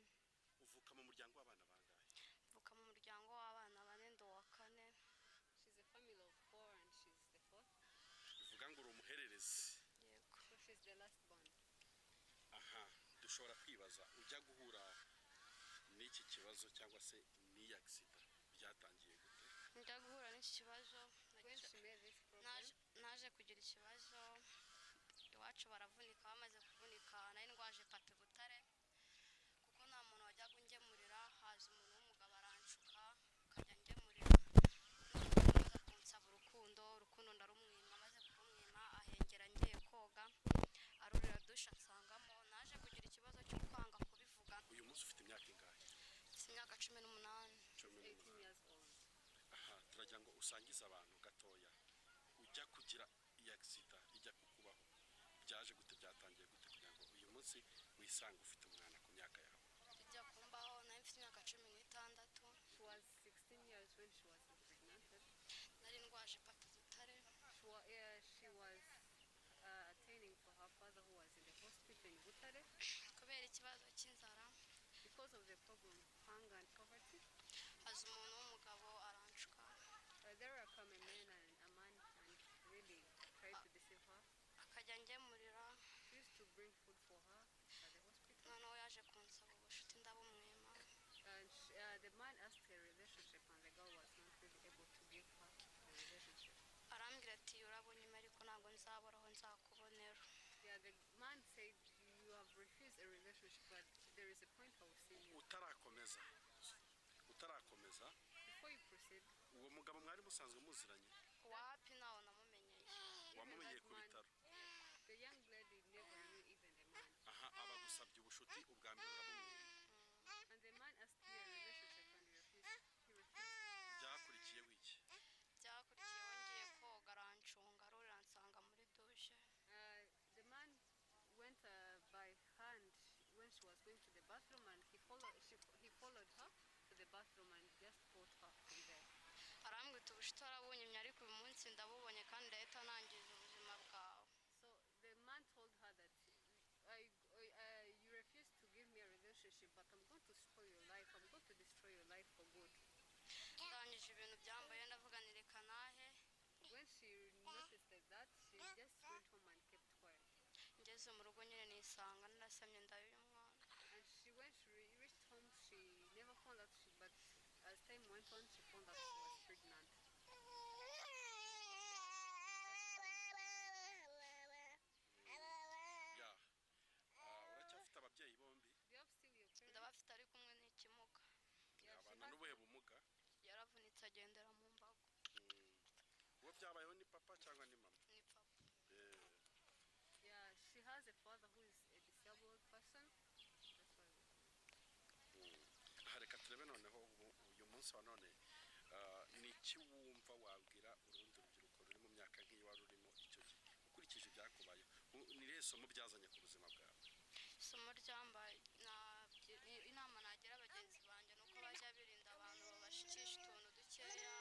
uvuka mu muryango w'abana bangahe? Mvuka mu muryango w'abana bane, ndo wa kane. She's a family of 4 and she's the 4th. Bivuga ngo uri umuhererezi. Yego. So she's the last born. Dushobora kwibaza ujya guhura n'iki kibazo cyangwa se n'iyi accident byatangiye gute? Njya guhura n'iki kibazo, When she made this problem, naje kugira ikibazo, iwacu baravunika, bamaze kuvunika nari ndwaje pate Butare, kuko nta muntu wajyaga ungemurira, haza umuntu w'umugabo aranshuka akajya ngemurira, amaze kunsaba urukundo ndarumwima, maze kurumwima ahengera ngiye koga, arurira dusha nsangamo, naje kugira ikibazo cyo kwanga kubivuga. Uyu munsi ufite imyaka ingahe? Imyaka 18. 18 years old. Turagira ngo usangize abantu gatoya, ujya kugira iyi accident ijya kukubaho, byaje gute, byatangiye gute kugira ngo uyu munsi wisanga ufite umwana ku myaka yawe? Ijya kumbaho nari mfite imyaka 16. She was 16 years when she was impregnated. Nari ndwaje pate Butare. She was attending for her father who was in the hospital in Butare. Kubera ikibazo cy'inzara, Because of the problem of hunger and poverty, haza umuntu w'umugabo aranshuka, there come a man and really tried to deceive her. akajya ngemurira, He used to bring food for her at the hospital. noneho yaje kunsaba ubucuti ndabumwima. And the man asked her a relationship and the girl was not really able to give her the relationship. Arambwira ati urabonyima ariko ntabwo nzabura aho nzakubonera. The man said, you have refused a relationship, but there is a point I will see you. Utarakomeza, Before you proceed, uwo mugabo mwari musanzwe muziranye? Wapi nawe namumenyeye. Wamumenyeye ku bitaro? the young lady never knew even the man. Abagusabye ubushuti ubwa mbere urabumwima. And the man asked you a relationship and you refused. He refused. Byakurikiye wiki? Byakurikiyeho ngiye koga arancunga, arurira ansanga muri dushe. The man went by hand when she was going to the bathroom, and he followed her to the bathroom and just caught her from there. Arambwira ati ubucuti warabunyimye ariko uyu munsi ndabubonye kandi ndahita nangiza ubuzima bwawe. So the man told her that you refused to give me a relationship, but I'm going to spoil your life. I'm going to destroy your life for good. Ndangije ibintu byambaye ndavuga ni reka nahe. When she noticed that, she just went home and kept quiet. Ngeze mu rugo nyine nisanga narasamye ndayuye umwana. And when she reached home, she never found out, but as time went on, she found out she was pregnant. Uracyafite ababyeyi bombi? Do you have still your parents? Ndabafite ari kumwe n'ikimuga. Abana n'ubuhe bumuga? Yaravunitse agendera mu mbago. Uwo byabayeho ni papa cyangwa ni mama? Ni papa. Yeah, she has a father who is a disabled person. That's why. Reka turebe noneho uyu munsi wa none ni iki wumva wabwira urundi rubyiruko ruri mu myaka nk'iyi wari urimo icyo gihe ukurikije ibyakubaye, ni irihe somo byazanye ku buzima bwawe? Isomo ryambaye inama nagira abagenzi banjye nuko bajya birinda abantu babashikisha utuntu dukeya,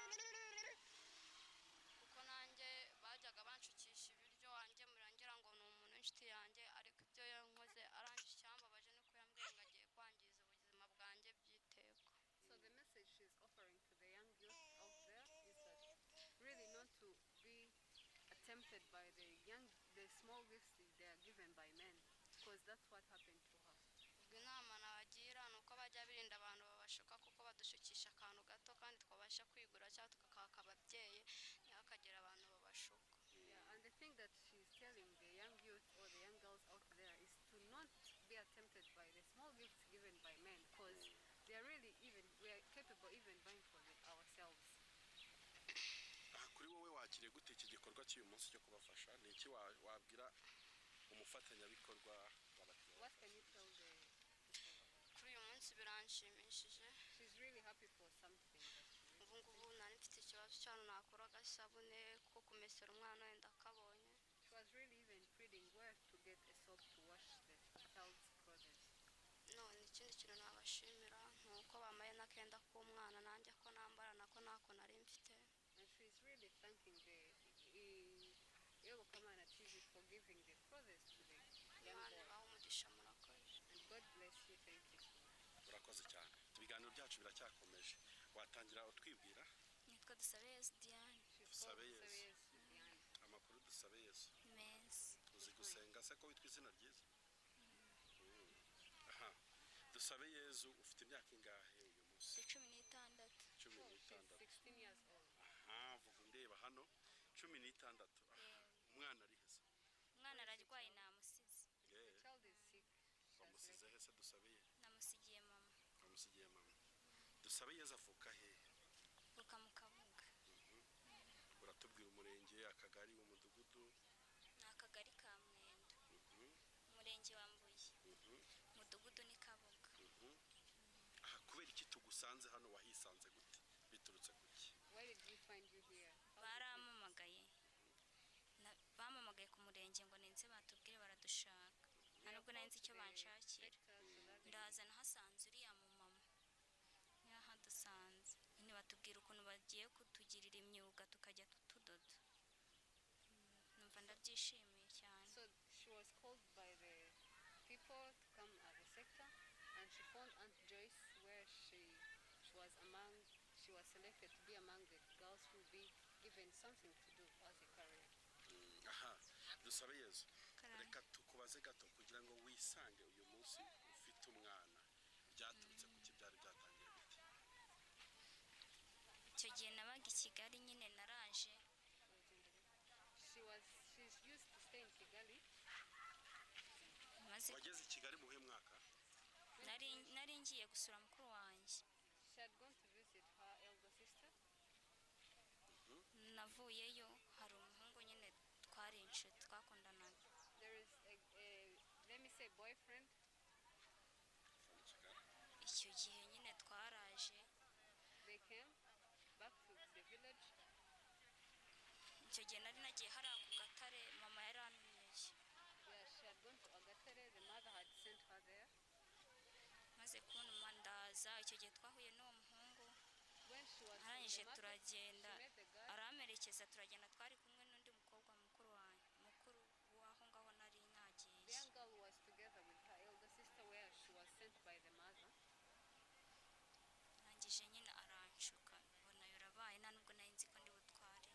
kuko nanjye bajyaga banshukisha ibiryo wanjye murangira ngo ni umuntu w'inshuti yanjye, ariko ibyo yankoze arangije icyambabaje nuko yambwiye ngo agiye kwangiza ubuzima bwanjye by'iteko. So the message she's offering to the young youth out there is that really not to be attempt tempted by the small gifts they are given by men, because that's what happened to her. inama nabagira nuko bajya birinda abantu babashuka kuko badushukisha akantu gato kandi twabasha kwigura cyangwa tukakaka ababyeyi ntihakagire abantu babashuka. Yeah, and the thing that she's telling the young youth or the young girls out there is to not be tempted by the small gifts given by men, because they are really we are capable even buying for ourselves. Kuri wowe wakiriye gute iki gikorwa cy'uyu munsi cyo kubafasha? Ni iki wabwira umufatanyabikorwa w'abaturage? What can you tell the kuri uyu munsi biranshimishije. She's really happy for something that ubu ngubu nari mfite ikibazo cyane nakora agasabune ko kumesera umwana wenda akabonye. she was really even pleading where to get a soap to wash the child's clothes. none ikindi kintu nabashimira nuko bamaye n'akenda k'umwana nanjye ko nambara nako nari mfite. And she's really thanking the Kamana TV for giving the clothes to the young Imana boy. ibahe umugisha murakoze. And God bless you. Thank you so much. Urakoze cyane. Ibiganiro byacu biracyakomeje. Watangira utwibwira? nitwa Dusabeyezu Diane. She's called Dusabeyezu. Dusabeyezu Diane. Amakuru Dusabeyezu. meza. Uzi gusenga se ko witwa izina ryiza? Aha. Dusabeyezu ufite imyaka ingahe uyu munsi? 16. 16. 16 years old. Aha, vuga ndeba hano 16. Umwana ari heza. umwana ararwaye namusize. The child is sick. Bamusize heza Dusabeye. namusigiye mama. Bamusigiye mama. Dusabeyeza avuka he? vuka mu Kabuga. Uratubwira umurenge, akagari, umudugudu? ni akagari ka Mwendo. umurenge wa Mbuye. umudugudu ni Kabuga. Aha, kubera iki tugusanze hano wahisanze gute? Biturutse kuki? Why did we find you here? baramamagaye. bamamagaye ku murenge ngo ninze batubwire baradushaka. nubwo nzi icyo banshakira. ndaza nahasanze uriya mu mama. yahadusanze. ni batubwira ukuntu bagiye kutugirira imyuga tukajya tudoda. numva ndabyishimiye cyane. So she was called by the people to come at the sector, and she found Aunt Joyce where she was selected to be among the girls who will be given something to do as a career. Aha, Dusabeyezu. Karame. Reka tukubaze gato kugira ngo wisange uyu munsi ufite umwana. Byaturutse kuki byari byatangiye gute? icyo gihe nabaga i Kigali nyine naraje. She's used to stay in Kigali. maze Wageze i Kigali mu he mwaka? nari ngiye gusura mukuru wanjye. She had gone to visit her elder sister. navuyeyo hari umuhungu nyine twari inshuti twakundanaga. There is let me say boyfriend. icyo gihe nyine twaraje. They came back to the village. icyo gihe nari nagiye hariya ku Gatare mama yari antumye. Yeah, she had gone to Agatere. The mother had sent her there. maze kubona ndaza icyo gihe twahuye n'uwo muhungu. When she was arangije in the market, turagenda she met the guy. aramerekeza turagenda twari kumwe n'undi mukobwa mukuru w'aho ngaho nari The nagiye. young girl was together with her elder sister where she was sent by the mother. arangije nyine aranshuka mbona yarabaye nta nubwo nari nzi ko ndi butware.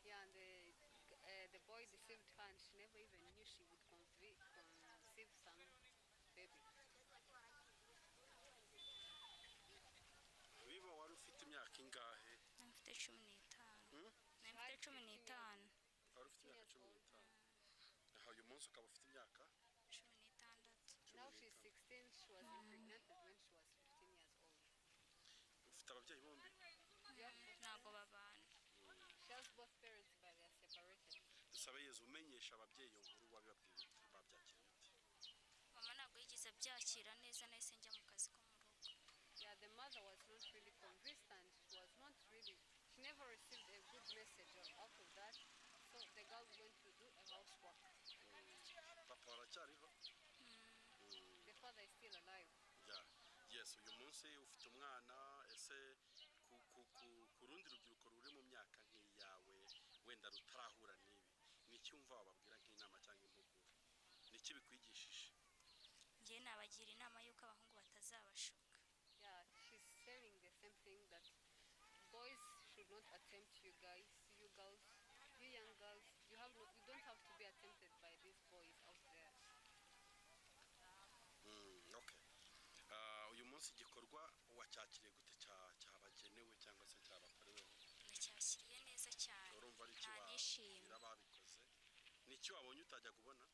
Yeah, and the boy deceived her, and she never even knew she would conceive some baby. Biba wari ufite imyaka ingahe? nari mfite 15. nari mfite 15. Wari ufite imyaka 15. Aha, uyu munsi ukaba ufite imyaka 16. Now she's 16. She was impregnated when she was 15 years old. ufite ababyeyi bombi? Yeah, ntabwo babana. she has both parents, but they are separated. Dusabeyezu umenyesha ababyeyi iyo nkuru wabibabwiye babyakiriye ute? mama ntabwo yigeze abyakira neza nahise njya mu kazi ko mu rugo. Yeah, the mother was not really convinced, and she never received a good message out of that. So the girl went to do a housework. Papa aracyariho? The father is still alive. Yeah. Yes, uyu munsi ufite umwana. Ese ku rundi rubyiruko ruri mu myaka nk'iyawe wenda rutarahura n'ibi, ni iki wumva wababwira nk'inama cyangwa impuguro? Ni iki bikwigishije? njye nabagira inama y'uko abahungu batazabashuka. Yeah, she's saying the same thing, that boys should not attempt you guys, you girls, you young girls. You gikorwa wacyakiriye gute cyabagenewe cyangwa se cyabakoreweho? nacyakiriye neza cyane, urumva ari cyo nishimye. babikoze n'icyo wabonye utajya kubona?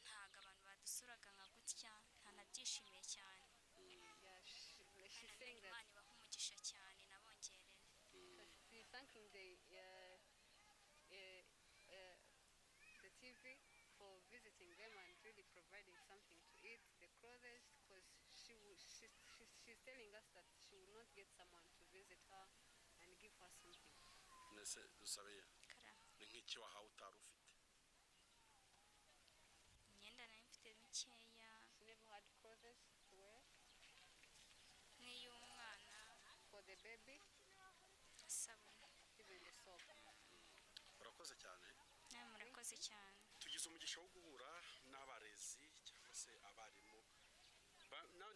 ntabwo abantu badusuraga nka gutya, ntanabyishimiye cyane. Yeah, she's Kandi saying that Imana ibaha umugisha cyane, nabongerere. she's thanking the TV for visiting them and really providing something to eat, the clothes, because she's telling us that she will not get someone to visit her and give her something. Nese dusabeya Karama. ni nk'iki wahawe utari ufite? Imyenda nayo mfite mikeya, She never had clothes to wear n'iy'umwana, for the baby, isabune. even the soap. urakoze cyane. Nawe murakoze cyane. tugize umugisha wo guhura n'abarezi cyangwa se abarimu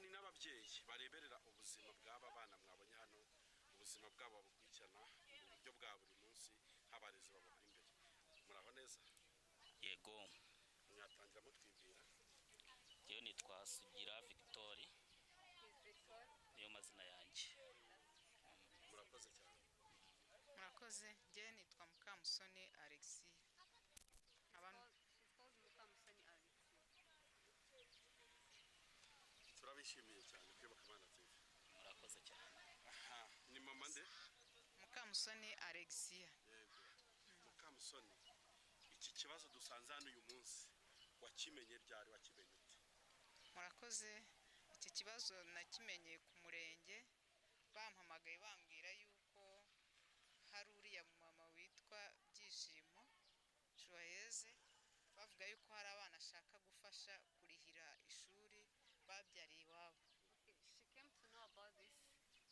ni n'ababyeyi bareberera ubuzima bw'aba bana mwabonye hano, ubuzima bwabo bukurikirana mu buryo bwa buri munsi nk'abarezi babahora imbere. muraho neza? Yego, mwatangira mutwibwira? yewe nitwa Sugira Victoire, He's Victor. niyo mazina yanjye. murakoze cyane. murakoze. Njye nitwa Mukamusoni Alexis. She's called Mukamusoni Alexis. turabishimiye cyane kwibuka Abana TV. Murakoze cyane. aha ni mama nde? Mukamusoni Alexia. yego Mukamusoni, iki kibazo dusanze hano uyu munsi wakimenye ryari, wakimenye ute? Murakoze. Iki kibazo nakimenye ku murenge, bampamagaye bambwira yuko hari uriya mama witwa Byishimo Joyeze, bavuga yuko hari abana ashaka gufasha kurihira ishuri babyariye iwabo. She came to know about this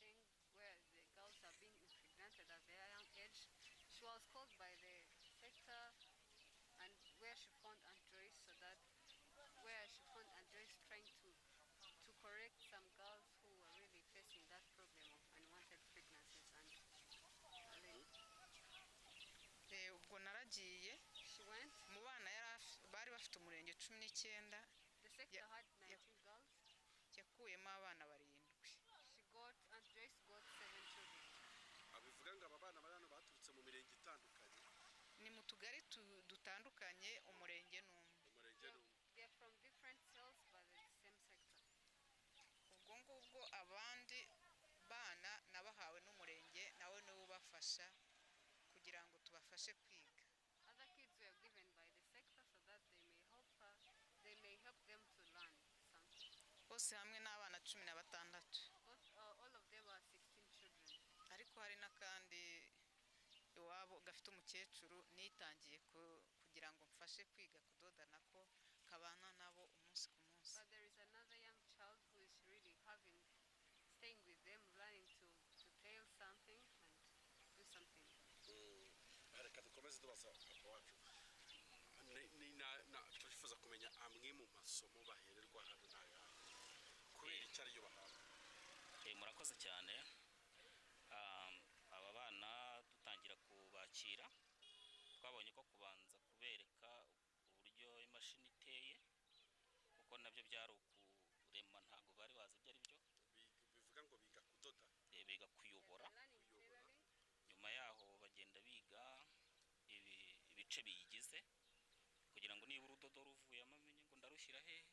thing where the girls are being impregnated at their young age. She was called by the sector and where she found Aunt Joyce, trying to correct some girls who were really facing that problem of unwanted pregnancies and Ubwo naragiye she went. mu bana bari bafite umurenge 19. The sector had 19 girls. yakuyemo abana 7. Aunt Joyce got 7 children. abivuga ngo aba bana bari hano baturutse mu mirenge itandukanye, ni mu tugari dutandukanye, umurenge n'umwe. umurenge n'umwe. They are from different cells but the same sector. ubwo ngubwo abandi bana nabahawe n'umurenge nawe niwe ubafasha kugira ngo tubafashe kwiga. Other kids were given by the sector so that they may help them to learn something. bose hamwe n'abana 16. All of them are 16 children. ariko hari n'akandi iwabo gafite umukecuru nitangiye kugira ngo mfashe kwiga kudoda nako kabana nabo umunsi ku munsi. But there is another young child who is really staying with them, learning to tail something and do something. reka dukomeze tubaza papa wacu, twifuza kumenya amwe mu masomo bahererwa hano n'ayahe, kubera icyo ariyo bahabwa. Murakoze cyane. Aba bana dutangira kubakira, twabonye ko kubanza kubereka uburyo imashini iteye, kuko nabyo byari ukurema, ntabwo bari bazi ibyo ari byo. bivuga ngo biga kudoda, biga kuyobora. nyuma yaho bagenda biga ibice biyigize kugira ngo niba urudodo ruvuyemo amenye ngo ndarushyira hehe.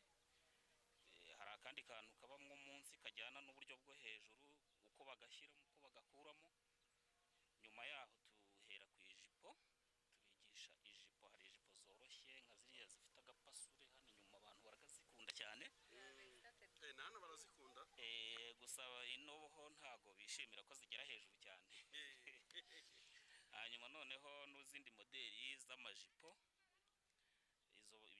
hari akandi kantu kabamwo munsi kajyana n'uburyo bwo hejuru, uko bagashyiramo uko bagakuramo. nyuma yaho tuhera ku ijipo, tubigisha ijipo. hari ijipo zoroshye nka ziriya zifite agapasure, hano inyuma abantu barazikunda cyane. na hano barazikunda, gusa ino ho ntago bishimira ko zigera hejuru cyane. hanyuma noneho n'izindi modeli z'amajipo,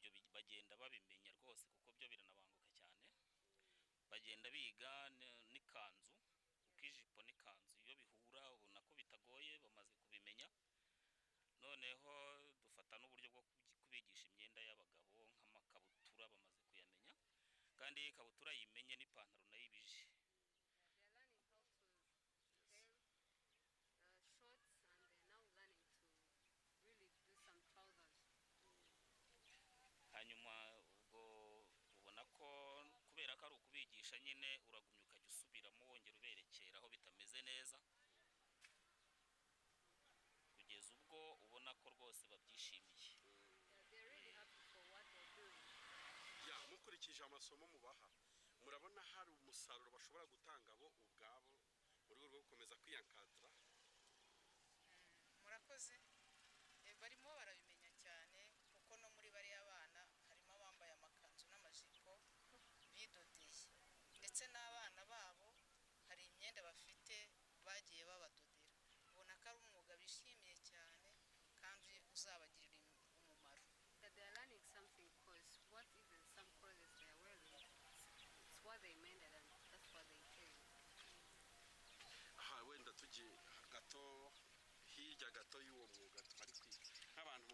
ibyo bagenda babimenya rwose kuko byo biranabanguka cyane. bagenda biga n'ikanzu, uko ijipo n'ikanzu iyo bihura ubona ko bitagoye, bamaze kubimenya. noneho dufata n'uburyo bwo kubigisha imyenda y'abagabo nk'amakabutura, bamaze kuyamenya, kandi ikabutura yimenye n'ipantaro nayo ibije. They are learning how to tail shorts and they are now learning to really do some trousers. hanyuma ubwo ubona ko kubera ko ari ukubigisha nyine uragumya ukajya usubiramo wongera uberekera aho bitameze neza kugeza ubwo ubona ko rwose babyishimiye. They're really happy for what they're doing. ya mukurikije amasomo mubaha murabona hari umusaruro bashobora gutanga bo ubwabo mu rwego rwo gukomeza kwiyankadira. murakoze barimo barabimenya cyane kuko no muri bariya bana harimo abambaye amakanzu n'amajipo bidodeye ndetse n'abana babo hari imyenda bafite bagiye babadodera ubona ko ari umwuga bishimiye cyane kandi uzabagirira umumaro. That they're learning something because what even some clothes they are wearing, it's what they mended and that's what they tell. aha wenda tugiye gato hirya gato y'uwo mwuga twari kwiga nk'abantu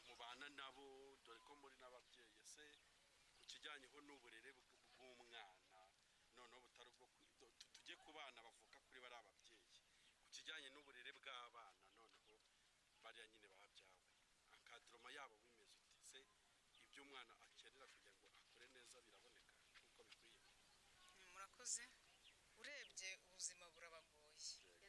mubana nabo dore ko muri n'ababyeyi ese ku kijyanyeho n'uburere bw'umwana noneho butari ubwo tujye ku bana bavuka kuri bari ababyeyi ku kijyanye n'uburere bw'abana noneho bariya nyine babyawe akadiroma yabo bimeze ute se ibyo umwana akenera kugira ngo akore neza biraboneka nk'uko bikwiye. murakoze urebye ubuzima burabagoye.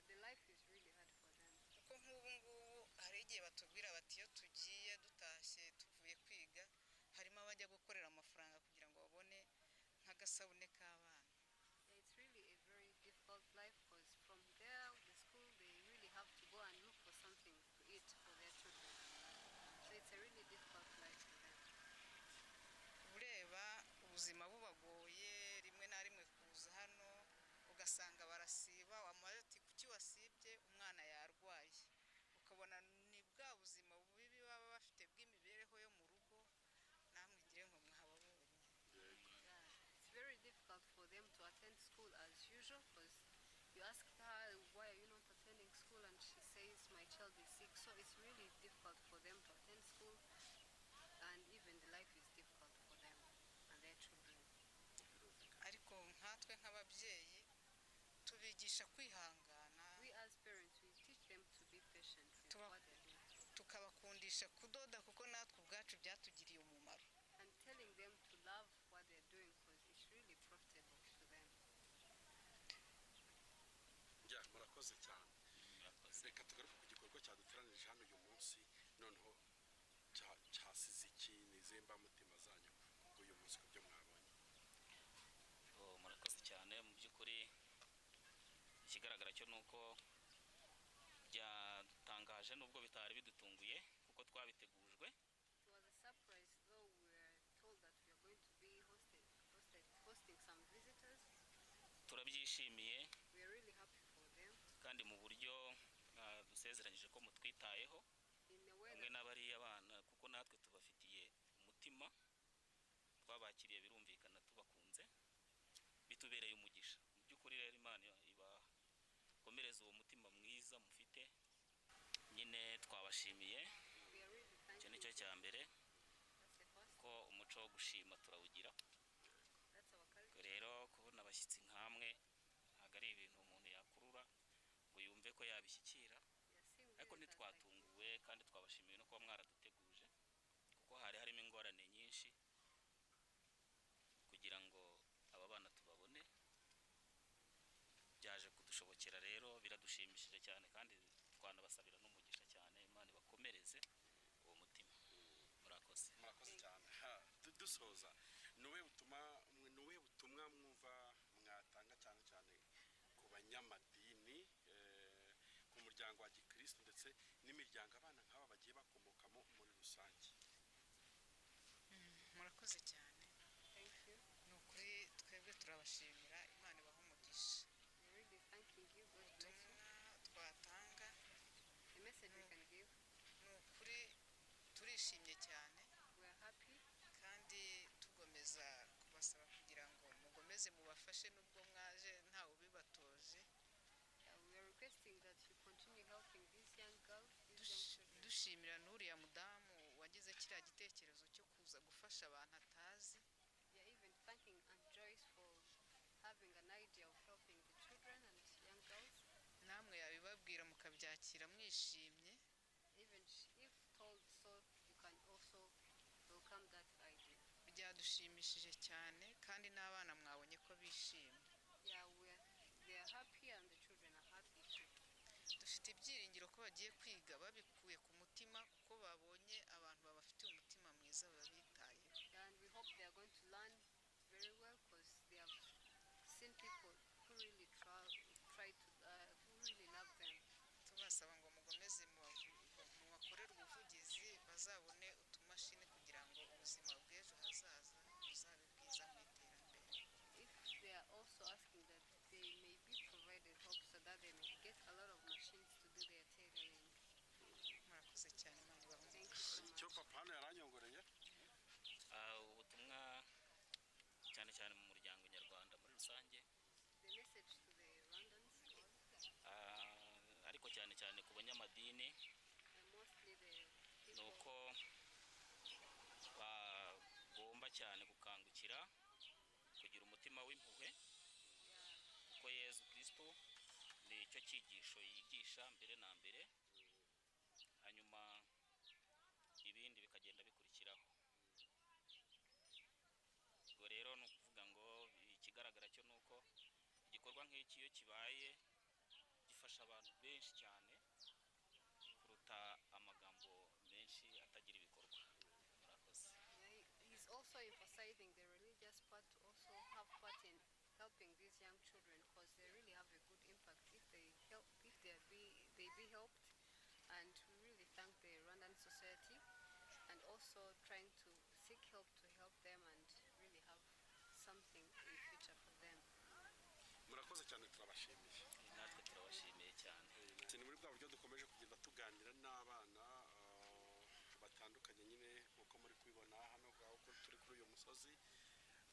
The life is really hard for them. kuko nk'ubu ngubu hari igihe batubwira bati iyo tugiye dutashye tuvuye kwiga harimo abajya gukorera amafaranga kugira ngo babone nk'agasabune k'abana. It's really a very difficult life because from there, the school, they really have to go and look for something to eat for their children. So it's a really difficult life for them. ureba ubuzima bubagoye rimwe na rimwe kuza hano ugasanga barasiba wamaze ati kuki wasibye umwana yarwaye ukabona ni bwa buzima bubi baba bafite bw'imibereho yo mu rugo namwe ngire ngo mwahababonye. It's very difficult for them to attend school as usual because you ask her why are you not attending school and she says my child is sick, so it's really difficult for them to attend school and even the life is difficult for them and their children. ariko nkatwe nk'ababyeyi tubigisha kwihangana. We as parents we teach them to be patient with what they're doing. tukabakundisha kudoda kuko natwe ubwacu byatugiriye umumaro. And telling them to love what they're doing because it's really profitable to them. ya murakoze cyane. reka tugaruke ku gikorwa cyaduteranije hano uyu munsi noneho cyasize iki nize mbamutima zanyu uyu munsi ku byo mwabonye. murakoze cyane mu by'ukuri ikigaragara cyo nuko byatangaje nubwo bitari bidutunguye kuko twabitegujwe. It was a surprise though we were told that we are going to be hosting some visitors. Turabyishimiye. We are really happy for them. Kandi mu buryo dusezeranyije ko mutwitayeho hamwe n'abariya bana kuko natwe tubafitiye umutima twabakiriye birumvikana tubakunze bitubereye umugisha. Mu by'ukuri rero Imana ibakomereza uwo mutima mwiza mufite nyine twabashimiye. Icyo nicyo cya mbere ko umuco wo gushima turawugira. Rero kubona abashyitsi nkamwe ntabwo ari ibintu umuntu yakurura ngo yumve ko yabishyikira ariko ntitwatunguwe kandi twabashimiye no kuba mwaraduteguje kuko hari harimo ingorane nyinshi kugira ngo aba bana tubabone. Byaje kudushobokera rero biradushimishije cyane kandi twanabasabira n'umugisha cyane. Imana ibakomereze uwo mutima. Murakoze cyane. Dusoza nuwe butumwa mwumva mwatanga cyane cyane ku banyamadini ku muryango wa Gikristo ndetse n'imiryango abana nk'aba bagiye bakomokamo muri rusange. Murakoze cyane. Thank you. Nukuri twebwe turabashimira Imana ibaha umugisha. We really thanking you. God bless you. Twatanga the message we can give. Nukuri turishimye cyane. We are happy. Kandi tugomeza kubasaba kugira ngo mugomeze mubafashe nubwo mwaje nta ubibatoje. We are requesting that you continue helping these young girls. Dushimira n'uriya mudamu wagize kiriya gitekerezo cyo kuza gufasha abantu atazi. We are even thanking Aunt Joyce for having an idea of helping the children and young girls. Namwe yabibabwira mukabyakira mwishimye. Even if told so, you can also welcome that idea. biradushimishije cyane kandi n'abana mwabonye ko bishimye. Yeah, they are happy and the children are happy too. Dufite ibyiringiro ko bagiye kwiga babikuye ku mutima kuko babonye abantu babafitiye umutima mwiza babitayeho. And we hope they are going to learn very well because they have seen people who really try to, who really love them. Tubasaba ngo mugomeze mubakorere ubuvugizi bazabone utumashini kugira ngo ubuzima bw'ejo hazaza buzabe bwiza mu iterambere. If they are also asking that they may be provided help so that they may get a lot of machines to do their tailoring. Murakoze cyane Imana ibahe Thank you umugisha. so much. icyo papa hano yaranyongoreye ubutumwa cyane cyane mu muryango nyarwanda muri rusange, The message to the Rwandans, ariko cyane cyane ku banyamadini, and mostly the ni people, uko bagomba cyane gukangukira kugira umutima w'impuhwe, kuko Yezu Kristo ni icyo cyigisho yigisha mbere na mbere, hanyuma ibindi bikagenda bikurikiraho. Ubwo rero ni ukuvuga ngo ikigaragara cyo ni uko igikorwa nk'iki iyo kibaye gifasha abantu benshi cyane kuruta amagambo menshi atagira ibikorwa. Murakoze. he's also emphasizing the religious part to also have part in helping these young children because they really have a good impact if they help, if they be helped. And we really thank the Rwandan society and also trying to seek help to help them and really have something in future for them. murakoze cyane turabashimiye. Natwe turabashimiye cyane. ni muri bwa buryo dukomeje kugenda tuganira n'abana batandukanye nyine nkuko muri kubibona hano uko turi kuri uyu musozi.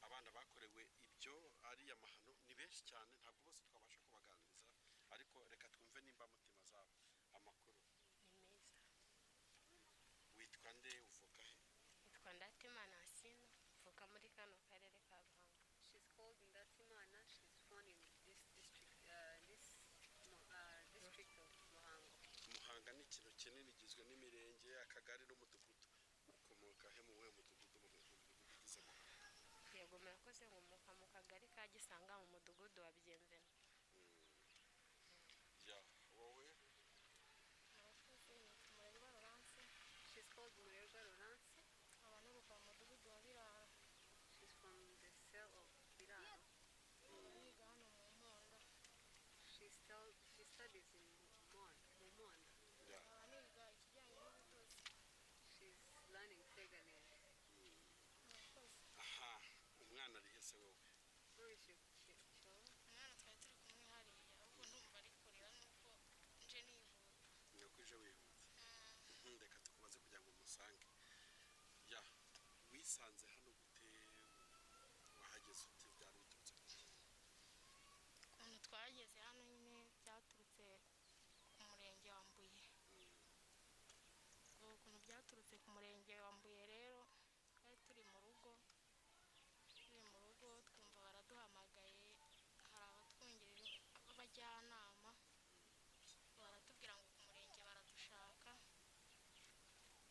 Abana bakorewe ibyo ari amahano ni benshi cyane, ntabwo bose twabasha kubaganiriza, ariko reka twumve nimba mutima zabo. Amakuru ni meza. witwa nde, uvuka he? Nitwa Ndatimana Asina, mvuka muri kano karere ka Ruhango. She's called Ndatimana. She's born in this district, district of Ruhango. Muhanga ni ikintu kinini gizwe n'imirenge, akagari n'umudugudu. Ukomoka he mu we mudugudu ugize Muhanga? Yego murakoze, ngomuka mu kagari ka Gisanga mu mudugudu wa Byemvena. Ya wowe? Murakoze, nitwa Murimo Laurence. She's called Murego Laurence. Abanuruka mu mudugudu wa Birara. She's from the cell of Biraro. Yiga hano mu Mponda. She studies in Mumonda. Ya. Abaniga ikijyanye n'ubudozi. She's learning tailoring. Murakoze. Aha, umwana ari hese wowe? Where is your Umwana twari turi kumwe hariya, ahubwo ndumva ari kurira nuko nje nihuta. Nuko uje wihuta. Reka tukubaze kugira ngo umusange. Ya, wisanze hano gute, wahageze ute, byari biturutse kuki? Ukuntu twageze hano nyine byaturutse ku murenge wa Mbuye. Ukuntu byaturutse ku murenge wa Mbuye rero twari turi mu rugo twumva baraduhamagaye, hari abatwungirije b'abajyanama baratubwira ngo ku murenge baradushaka.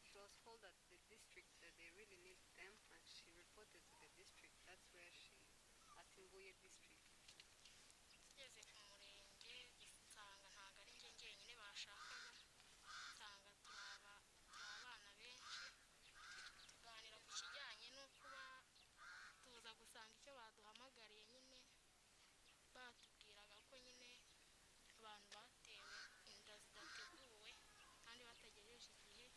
She was told that the district that they really need them, and she reported to the district. That's where she, at Mbuye district. Tugeze ku murenge gisanga ntabwo ari njye njyenyine bashakaga, nsanga turi abana benshi, tuganira ku kijyanye n'uko tuza gusanga icyo baduhamagariye nyine batubwiraga ko nyine abantu batewe inda zidateguwe kandi batagejeje igihe.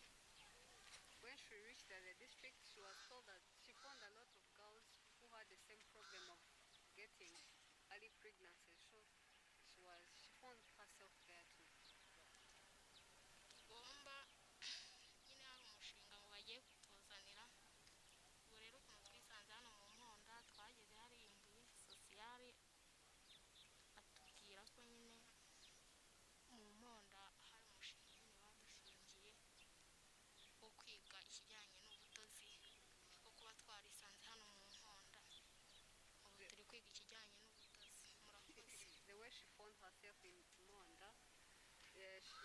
When she reached the district, she was told that she found a lot of girls who had the same problem of getting early pregnancy. So she found herself there too. Tugomba nyine hari umushinga ngo bagiye kutuzanira. Ubwo rero ukuntu twisanze hano mu Mponda, twageze hari imbuye sosiyali atubwira ko nyine mu Mponda hari umushinga nyine badushingiye wo kwiga ikijyanye n'ubudozi, bwo kuba twarisanze hano mu Mponda. Ubu turi kwiga ikijyanye n'ubudozi. Murakoze. The way she found herself in Monda,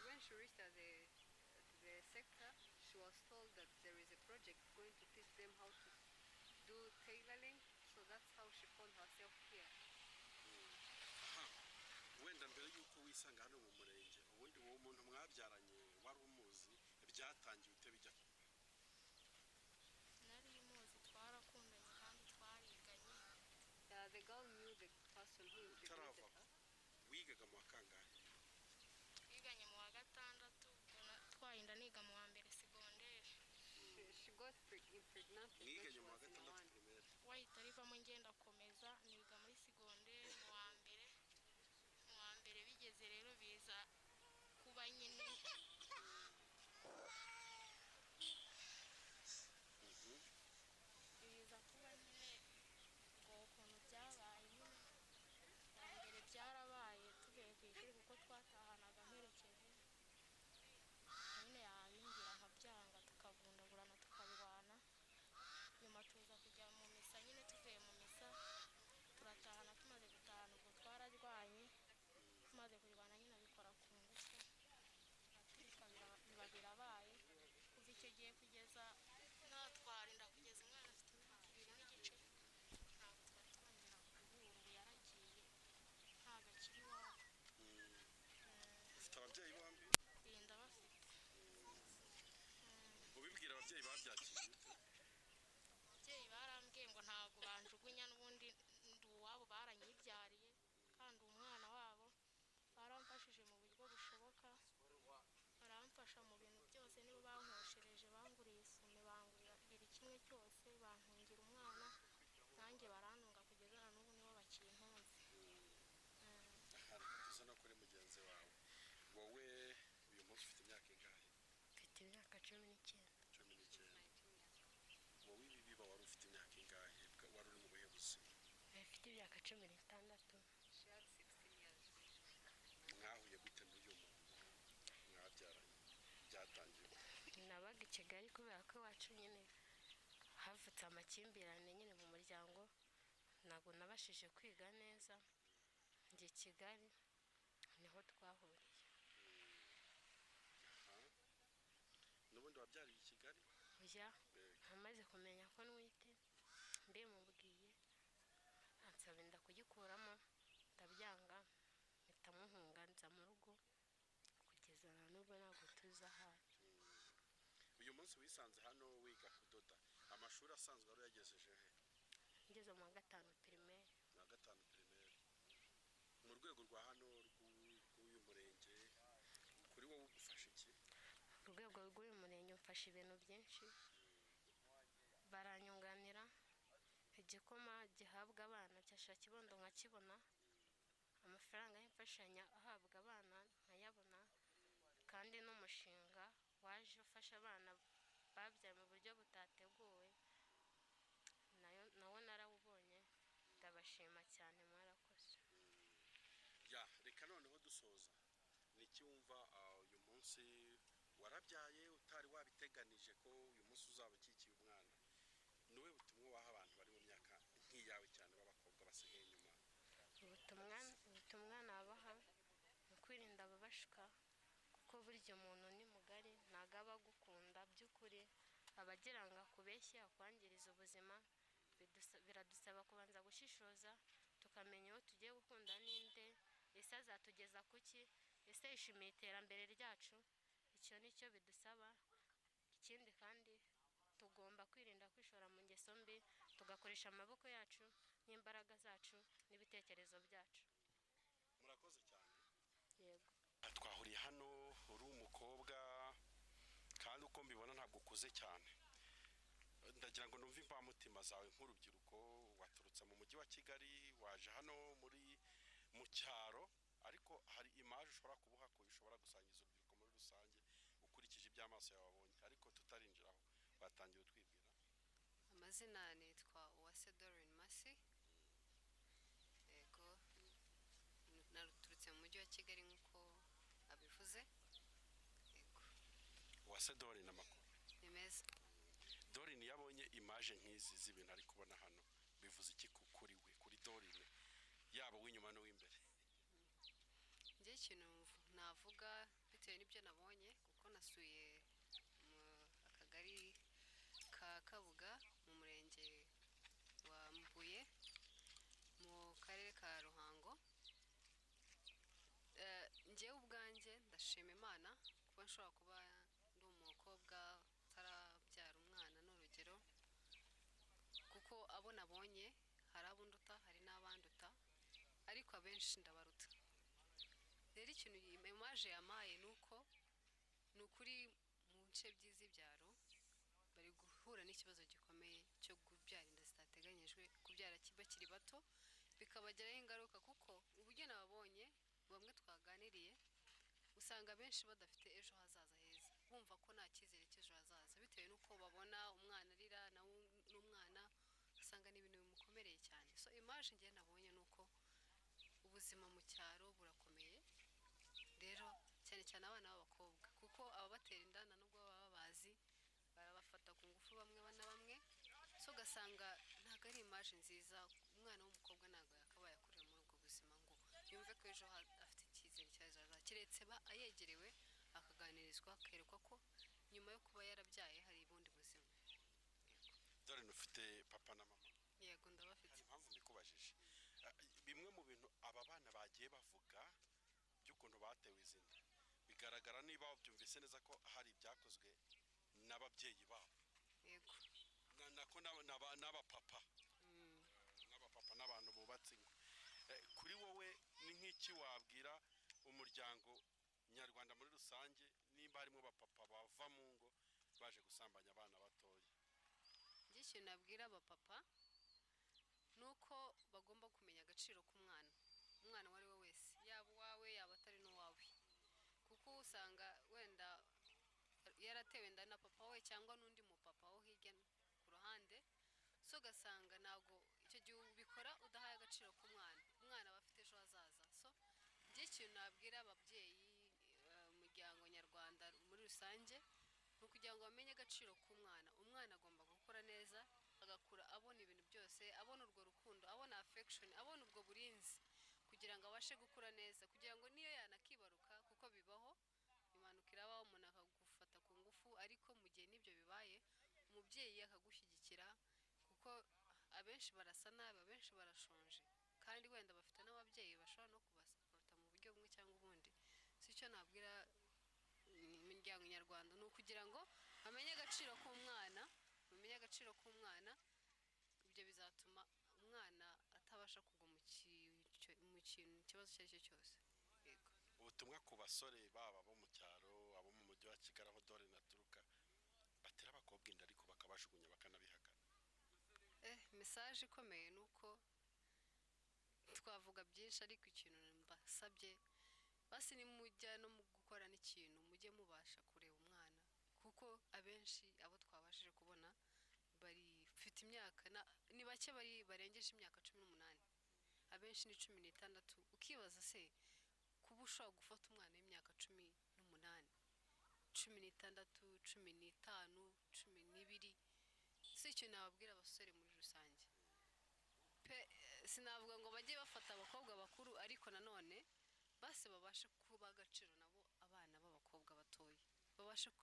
when she reached the sector, she was told that there is a project going to teach them how to do tailoring, so that's how she found herself here. wenda mbere yuko wisanga hano mu murenge ubundi uwo muntu mwabyaranye wari umuzi byatangiye ute bijya nari muzi twarakundanye kandi twariganye. The girl knew the person who introduced her. wigaga mu kangahe twiganye mu wa gatandatu twahinda niga mu wa mbere segonderi. She got pregnant when mwiganye she mu wa was in gatandatu one. primaire wahita rivamo ngenda komeza niga muri segonderi mu wa mbere bigeze rero biza kuba nyine ngo ukuntu byabaye nyine mbere byarabaye tugiye ku ishuri kuko twatahanaga mperekeje nyine yabingira nkabyanga tukavundagurana tukabirwana nyuma tuza kujya mu misa nyine tuvuye mu misa turatahana tumaze gutahana ubwo twararwanye tumaze kurwana nyine bikora ku ngufu biba birabaye kuva icyo gihe kugeza natwarinda kugeza umwana afite imyaka 2 n'igice ntabwo twari twongera guhura ubu yaragiye ntabwo akiri iwabo. ufite ababyeyi bombi ndabafite. ubibwira ababyeyi babyakiriye ababyeyi barambwiye ngo ntabwo banjugunya n'ubundi ndi uwabo baranyibyariye kandi umwana wabo baramfashije mu buryo bushoboka baramfasha mu bintu byose nibo bankoshereje banguriye isume bangurira buri kimwe cyose bantungira umwana nanjye barantunga kugeza na n'ubu nibo bakintunze. tuza no kuri mugenzi wawe wowe uyu munsi ufite imyaka ingahe mfite imyaka 19. wowe ibi biba wari ufite imyaka ingahe wari uri mu buhe buzima mfite imyaka 16. She had 16 years. mwahuye gute n'uyu muntu mwabyaranye byatangiye nabaga i Kigali kubera ko iwacu nyine havutse amakimbirane nyine mu muryango ntabwo nabashije kwiga neza njye Kigali niho twahuriye. n'ubundi wabyariye i Kigali oya amaze kumenya ko nwite mbimubwiye ansaba inda kugikuramo ndabyanga mpita muhunga nza mu rugo kugeza na n'ubu ntabwo tuzahari. uyu munsi wisanze hano wiga kudoda amashuri asanzwe wari yagejeje he ngeze mu wa 5 primaire. mu rwego rwa hano rw'uyu murenge kuri wowe ugufasha iki urwego rw'uyu murenge mfasha ibintu byinshi baranyunganira igikoma gihabwa abana cyasha kibondo nkakibona amafaranga y'imfashanya ahabwa abana nkayabona kandi n'umushinga waje ufasha abana babyaye mu buryo butateguwe nawo narawubonye ndabashima cyane mwarakoze. reka noneho dusoza niki wumva uyu munsi warabyaye utari wabiteganije ko uyu munsi uzaba ukikiye umwana niwe butumwa waha abantu bari mu myaka nk'iyawe cyane b'abakobwa basigaye inyuma ubutumwa nabaha ni kwirinda ababashuka kuko burya umuntu ni mugari ntabwo aba agukunda by'ukuri abagira ngo akubeshye akwangiriza ubuzima biradusaba kubanza gushishoza tukamenya uwo tugiye gukunda ninde ese azatugeza kuki ese yishimiye iterambere ryacu icyo nicyo bidusaba. ikindi kandi tugomba kwirinda kwishora mu ngeso mbi tugakoresha amaboko yacu n'imbaraga zacu n'ibitekerezo byacu. murakoze cyane. yego twahuriye hano uri umukobwa kandi uko mbibona ntabwo ukuze cyane ndagira ngo numve imvamutima zawe nk'urubyiruko waturutse mu mujyi wa Kigali waje hano mu cyaro ariko hari image ushobora kubuha ko ishobora gusangiza urubyiruko muri rusange ukurikije iby'amaso yawe wabonye ariko tutarinjiraho batangiye twibwira. Amazina nitwa Uwase Doreen Masi. Yego naturutse mu mujyi wa Kigali nk'uko abivuze. Yego Uwase Doreen amakuru ni meza. Doreen yabonye image nk'izi z'ibintu ari kubona hano bivuze iki kuri we kuri Doreen yaba w'inyuma no w'imbere? Njye ikintu navuga bitewe n'ibyo nabonye kuko nasuye akagari ka Kabuga mu murenge nshobora kuba ndi umukobwa utarabyara umwana n'urugero kuko abo nabonye hari abunduta hari n'abanduta ariko abenshi ndabaruta rero ikintu imaje yamaye ni ukuri mu nce by'ibyaro bari guhura n'ikibazo gikomeye cyo kubyara inda zitateganyijwe kubyara bakiri bato bikabagiraho ingaruka kuko uburyo nababonye bamwe twaganiriye usanga benshi badafite ejo hazaza heza bumva ko nta cyizere cy'ejo hazaza bitewe n'uko babona umwana arira n'umwana usanga ni ibintu bimukomereye cyane so imaje ngiye nabonye ni uko ubuzima mu cyaro burakomeye rero cyane cyane abana b'abakobwa kuko ababatera inda nubwo baba bazi barabafata ku ngufu bamwe na bamwe so ugasanga ntabwo ari imaje nziza umwana w'umukobwa ntabwo yakabaye akurira muri ubwo buzima ngo yumve ko ejo afite icyizere cy'ejo keretse ayegerewe akaganirizwa akerekwa ko nyuma yo kuba yarabyaye hari ubundi buzima. dore ufite papa na mama? Yego ndabafite. Impamvu mbikubajije bimwe mu bintu aba bana bagiye bavuga by'ukuntu batewe izinda bigaragara niba wabyumvise neza ko hari ibyakozwe n'ababyeyi babo. Yego nako n'abapapa n'abantu bubatse ingo. Kuri wowe ni nk'iki wabwira umuryango nyarwanda muri rusange nimba harimo abapapa bava mu ngo baje gusambanya abana batoya? Ikintu nabwira abapapa nuko bagomba kumenya agaciro k'umwana uwo ari we wese yaba uwawe yaba atari n'uwawe kuko usanga wenda yaratewe inda na papa we cyangwa n'undi mupapa wo hirya ku ruhande so ugasanga ntabwo icyo gihe ubikora udahaye agaciro k'umwana aba afite ejo hazaza so ikintu nabwira ababyeyi umuryango nyarwanda muri rusange ni ukugira ngo bamenye agaciro k'umwana agomba gukura neza agakura abona ibintu byose abona urwo rukundo abona affection abona ubwo burinzi kugira ngo abashe gukura neza kugira ngo niyo yanakibaruka kuko bibaho impanuka irabaho umuntu akagufata ku ngufu ariko mu gihe n'ibyo bibaye umubyeyi akagushyigikira kuko abenshi barasa nabi abenshi barashonje kandi wenda bafite n'ababyeyi bashobora no kubasapota mu buryo bumwe cyangwa ubundi si cyo nabwira imiryango nyarwanda ni ukugira ngo bamenye agaciro k'umwana ibyo bizatuma umwana atabasha kugwa mu kintu ikibazo icyo ari cyo cyose. Yego ubutumwa ku basore baba bo mu cyaro abo mu mujyi wa Kigali aho dore naturuka batera abakobwa inda ariko bakabashugunya bakanabihakana? Message ikomeye ni uko twavuga byinshi ariko ikintu mbasabye basi nimujya no mu gukora n'ikintu mujye mubasha kureba umwana kuko abenshi abo twabashije kubona bafite imyaka ni bake barengeje imyaka 18 abenshi ni 16 ukibaza se kuba ushobora gufata umwana w'imyaka 18 16 15 12 si icyo nababwira abasore muri rusange sinavuga ngo bajye bafata abakobwa bakuru ariko nanone base babashe kuba agaciro nabo abana b'abakobwa batoya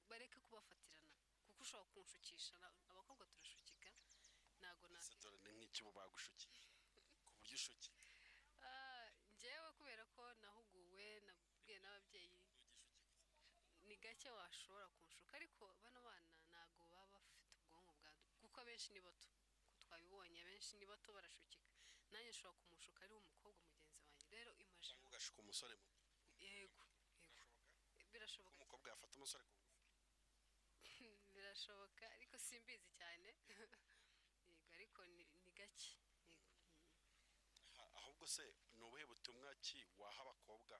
bareke kubafatirana kuko ushobora kunshukisha abakobwa turashukika ntago dore ni nk'iki bagushukiye ku buryo ushukiye? Njyewe kubera ko nahuguwe nabwiye n'ababyeyi ni gake washobora kunshuka ariko bano bana ntago baba bafite ubwonko kuko abenshi ni bato twabibonye abenshi ni bato barashukika nanjye nshobora kumushuka ari umukobwa mugenzi wanjye rero imagine ugashuka umusore muto. Yego birashoboka umukobwa yafata umusore ku ngufu birashoboka ariko simbizi cyane yego ariko ni gake yego. Ahubwo se ni ubuhe butumwa ki waha abakobwa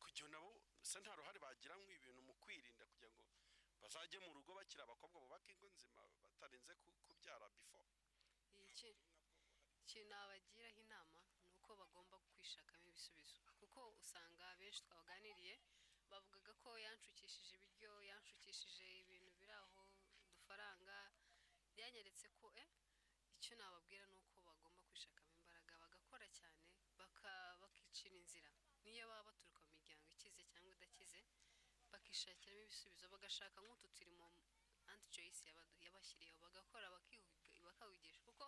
kugira nabo se nta ruhare bagira nk'ibintu mu kwirinda kugira ngo bazajye mu rugo bakira abakobwa bubaka ingo nzima batarinze kubyara before? Ikintu nabagiraho inama ni uko bagomba kwishakamo ibisubizo kuko usanga abenshi twabaganiriye bavugaga ko yanshukishije ibiryo yanshukishije ibintu biri aho udufaranga yanyeretse ko icyo nababwira ni uko bagomba kwishakamo imbaraga bagakora cyane bakicira inzira niyo baba baturuka mu miryango ikize cyangwa idakize bakishakiramo ibisubizo bagashaka nk'utu turimo Aunt Joyce yabashyiriyeho bagakora bakawigisha kuko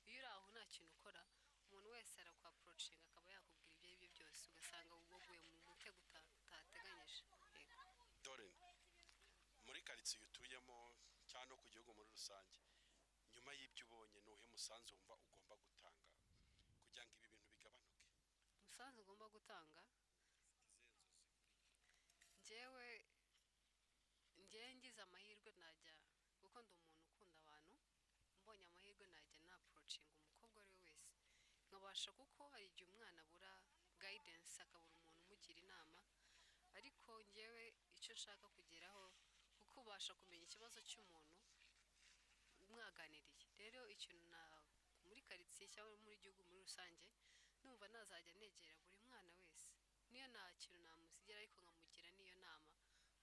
iyo uri aho nta kintu ukora umuntu wese arakwaprocinga akaba yakubwira ibyo ari byo byose ugasanga uguye mu mutego utateganyije. Yego Doreen karitsiye utuyemo cyangwa no ku gihugu muri rusange, nyuma y'ibyo ubonye ni uwuhe musanzu wumva ugomba gutanga kugira ngo ibi bintu bigabanuke? umusanzu ugomba gutanga, njyewe ngize amahirwe najya, kuko ndi umuntu ukunda abantu, mbonye amahirwe najya na approaching umukobwa ari we wese nkabasha, kuko hari igihe umwana abura guidance akabura umuntu umugira inama, ariko njyewe icyo nshaka kugeraho kuko ubasha kumenya ikibazo cy'umuntu mwaganiriye. Rero ikintu muri karitsiye cyangwa muri gihugu muri rusange numva nazajya negera buri mwana wese, niyo nta kintu namusigira ariko nkamugira niyo nama,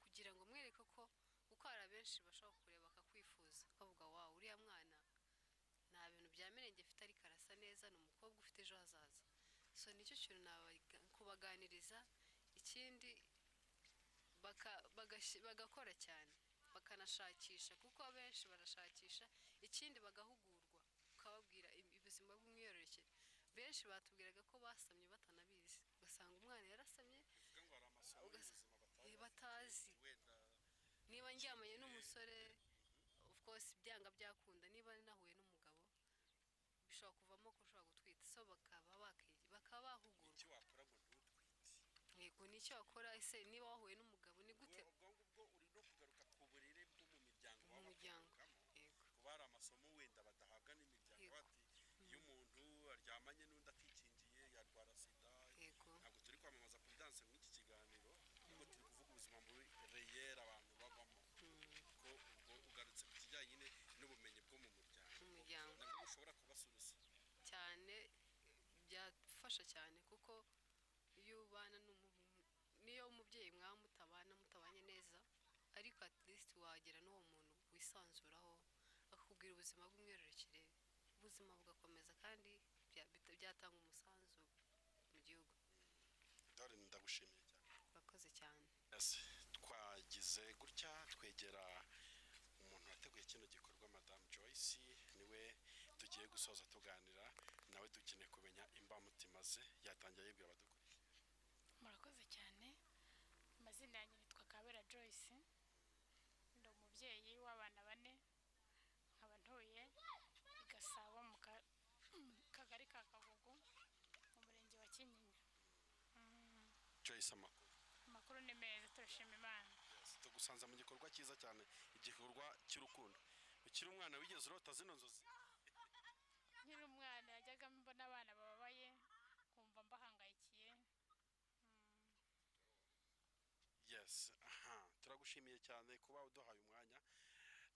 kugira ngo mwereke ko kuko hari abenshi bashobora kureba bakakwifuza ukavuga wawe uriya mwana nta bintu bya mirenge afite ariko arasa neza, ni umukobwa ufite ejo hazaza. So nicyo kintu kubaganiriza. Ikindi bagakora cyane bakanashakisha, kuko abenshi barashakisha. Ikindi bagahugurwa ukababwira ubuzima bw'imyororokere. Benshi batubwiraga ko basamye batanabizi, ugasanga umwana yarasamye batazi. Niba njyamanye n'umusore of course byanga byakunda, niba nahuye n'umugabo bishobora kuvamo ko ushobora gutwita, so bakaba bahugurwa. Icyo wakora ngo ntutwite? Yego, nicyo wakora. Ese niba wahuye n'umugabo ni gute? Ubwo uri no kugaruka ku burere bwo mu miryango babakuramo, kuba hari amasomo wenda badahabwa n'imiryango, bati iyo umuntu aryamanye n'undi akikingiye yarwara sida. Ntabwo turi kwamamaza prudence muri iki kiganiro, kuko turi kuvuga ubuzima muri reyera abantu babamo, ko ubwo ugarutse ku kijyanye n'ubumenyi bwo mu muryango nabwo ushobora kubasubiza cyane. Byafasha cyane kuko iyo ubana niyo umubyeyi mwaba mutabanye neza, ariko at least wagera n'uwo muntu wisanzuraho akakubwira ubuzima bw'imyororokere, ubuzima bugakomeza kandi byatanga umusanzu mu gihugu. Dore ndagushimiye cyane. Bakoze cyane. Twagize gutya twegera umuntu wateguye kino gikorwa, Madame Joyce, niwe tugiye gusoza tuganira nawe, dukeneye kumenya imbamutima ze. Yatangiye yibwira abadukuriye. Murakoze cyane. Amazina yanjye nitwa Kabera Joyce, ndi umubyeyi w'abana 4, nkaba ntuye i Gasabo mu kagari ka Kagugu mu murenge wa Kinyinya. Joyce, amakuru ni meza, turashima Imana. Tugusanze mu gikorwa cyiza cyane, igikorwa cy'urukundo. Ukiri umwana wigeze urota zino nzozi? Nkiri umwana yajyaga mbona abana bababaye kumva mbahangayikiye. Yes, turagushimiye cyane kuba uduhaye umwanya.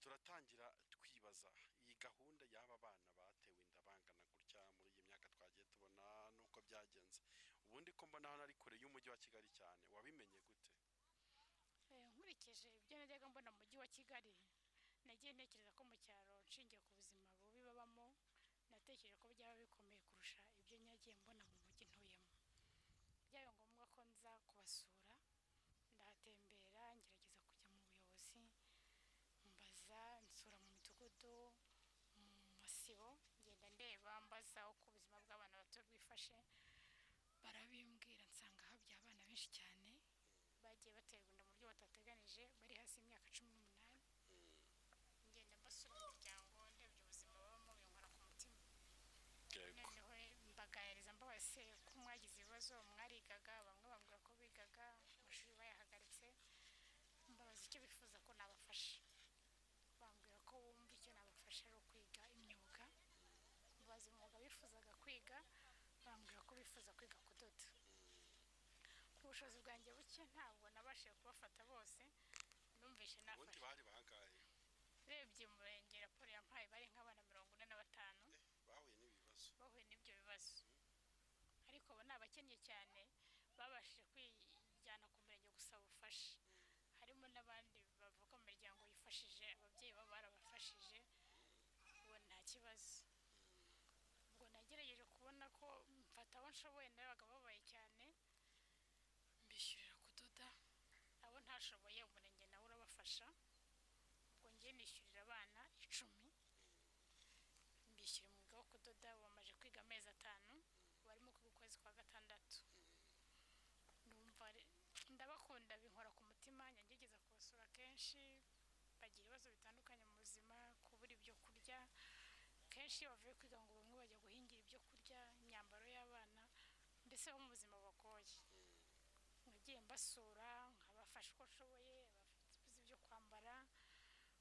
Turatangira twibaza iyi gahunda y'aba bana batewe inda bangana gutya muri iyi myaka twagiye tubona nuko byagenze. Ubundi ko mbona hano ari kure y'umujyi wa Kigali cyane, wabimenye gute? Nkurikije ibyo najyaga mbona mu mujyi wa Kigali, nagiye ntekereza ko mu cyaro nshingiye ku buzima bubi babamo, natekereje ko byaba bikomeye kurusha ibyo nyagiye mbona mu mujyi ntuyemo. Byabaye ngombwa ko nza kubasura, ndatembera ngerageza kujya mu buyobozi, mbaza nsura mu midugudu, mu masibo, ngenda ndeba mbaza uko ubuzima bw'abana bato bwifashe. Barabimbwira nsanga habya abana benshi cyane bagiye baterwa inda mu buryo batateganije, bari hasi y'imyaka 18. Ngenda mbasura mu muryango, ndebye ubuzima babamo, binkora ku mutima. Noneho mbaganiriza mbabase ko mwagize ibibazo, mwarigaga, bamwe bambwira ko bigaga amashuri bayahagaritse, mbabaza icyo bifuza ko nabafasha. Bambwira ko wumva icyo nabafasha ari kwiga imyuga. Mbabaza umwuga bifuzaga kwiga, bambwira ko bifuza kwiga kudoda. Ku bushobozi bwanjye buke ntabwo nabashije kubafata bose, numvishe nafasha. Ubundi bari bahagaye? Rebye umurenge raporo yampaye bari nk'abana 45. Bahuye n'ibyo bibazo, ariko bo nabakennye cyane, babashije kwijyana ku murenge gusaba ubufasha. Harimo n'abandi bavuka mu miryango yifashije, ababyeyi babo barabafashije, ubu nta kibazo. Ubwo nagerageje kubona ko mfata abo nshoboye, nabaga babaye cyane, mbishyurira kudoda. Abo ntashoboye umurenge nawe urabafasha. Ubwo ngiye nishyurira abana 10, mbishyura umwuga wo kudoda. Bamaze kwiga amezi 5, barimo ku kwezi kwa 6. Numva ndabakunda, binkora ku mutima, ngegeza kubasura kenshi, bagira ibibazo bitandukanye mu buzima, kubura ibyo kurya. Kenshi iyo bavuye kwiga ngo bamwe bajya guhingira ibyo kurya, imyambaro y'abana, mbese bo mu buzima bugoye. Nagiye mbasura nkabafasha uko nshoboye, abafite ibyo kwambara,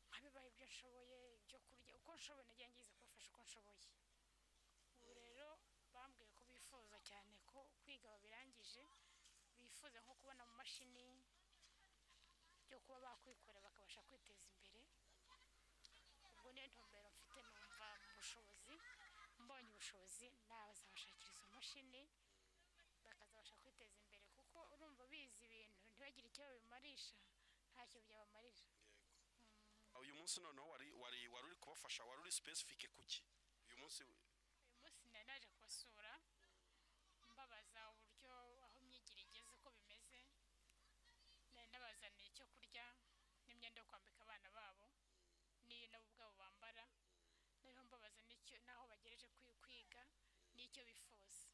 nkabibaha ibyo nshoboye, ibyo kurya uko nshoboye, nagiye ngize kubafasha uko nshoboye. Ubu rero bambwiye ko bifuza cyane ko kwiga babirangije, bifuza nko kubona mu mashini byo kuba bakwikorera bakabasha kwiteza imbere. Ubwo niyo ntumbero mfite, numva mu bushobozi, mbonye ubushobozi nazabashakira izo mashini bakazabasha kwiteza imbere, kuko urumva bizi ibintu ntibagire icyo babimarisha, ntacyo byabamarira. uyu munsi noneho wari uri kubafasha, wari uri specific kuki uyu munsi nari naje kubasura mbabaza uburyo aho imyigire igeze uko bimeze, nari nabazaniye icyo kurya n'imyenda yo kwambika abana babo n'iyo nabo ubwabo bambara, noneho mbabaza n'aho bagereje kwiga n'icyo bifuza.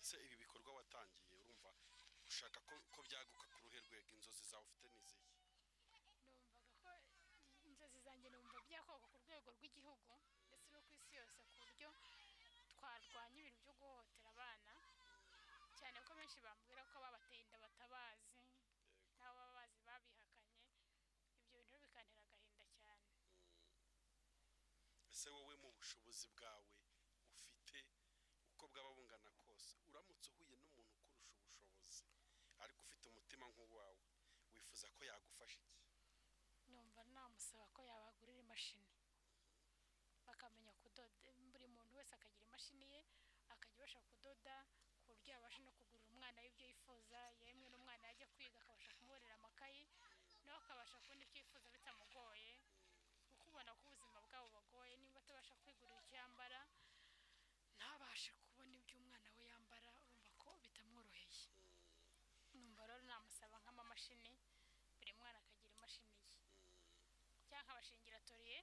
ese ibi bikorwa watangiye urumva ushaka ko byaguka ku ruhe rwego, inzozi zawe ufite n'izihe? Numvaga ko inzozi zanjye numva byakoka ku rwego rw'igihugu ndetse no ku isi yose, ku buryo twarwanya ibintu byo guhohotera abana, cyane ko benshi bambwira ko babateye inda batabazi, n'abo baba bazi babihakanye. Ibyo bintu bikantera agahinda cyane. ese wowe mu bushobozi bwawe ufite uko bwaba bungana kose, uramutse uhuye n'umuntu ukurusha ubushobozi ariko ufite umutima nk'uwawe, wifuza ko yagufasha iki? Numva namusaba ko yabagurira imashini bakamenya kudoda. Buri muntu wese akagira imashini ye, akajya abasha kudoda ku buryo yabasha no kugurira umwana w'ibyo yifuza, yemwe n'umwana yajya kwiga akabasha kumuborera amakayi, nawe akabasha kubona icyo yifuza bitamugoye, kuko ubona ko ubuzima bwabo bagoye. Niba atabasha kwigurira icyo yambara, ntabashe kubona ibyo umwana we yambara, urumva ko bitamworoheye. Numva rero namusaba nk'amamashini, buri mwana akagira imashini ye, cyangwa abashingira atoriye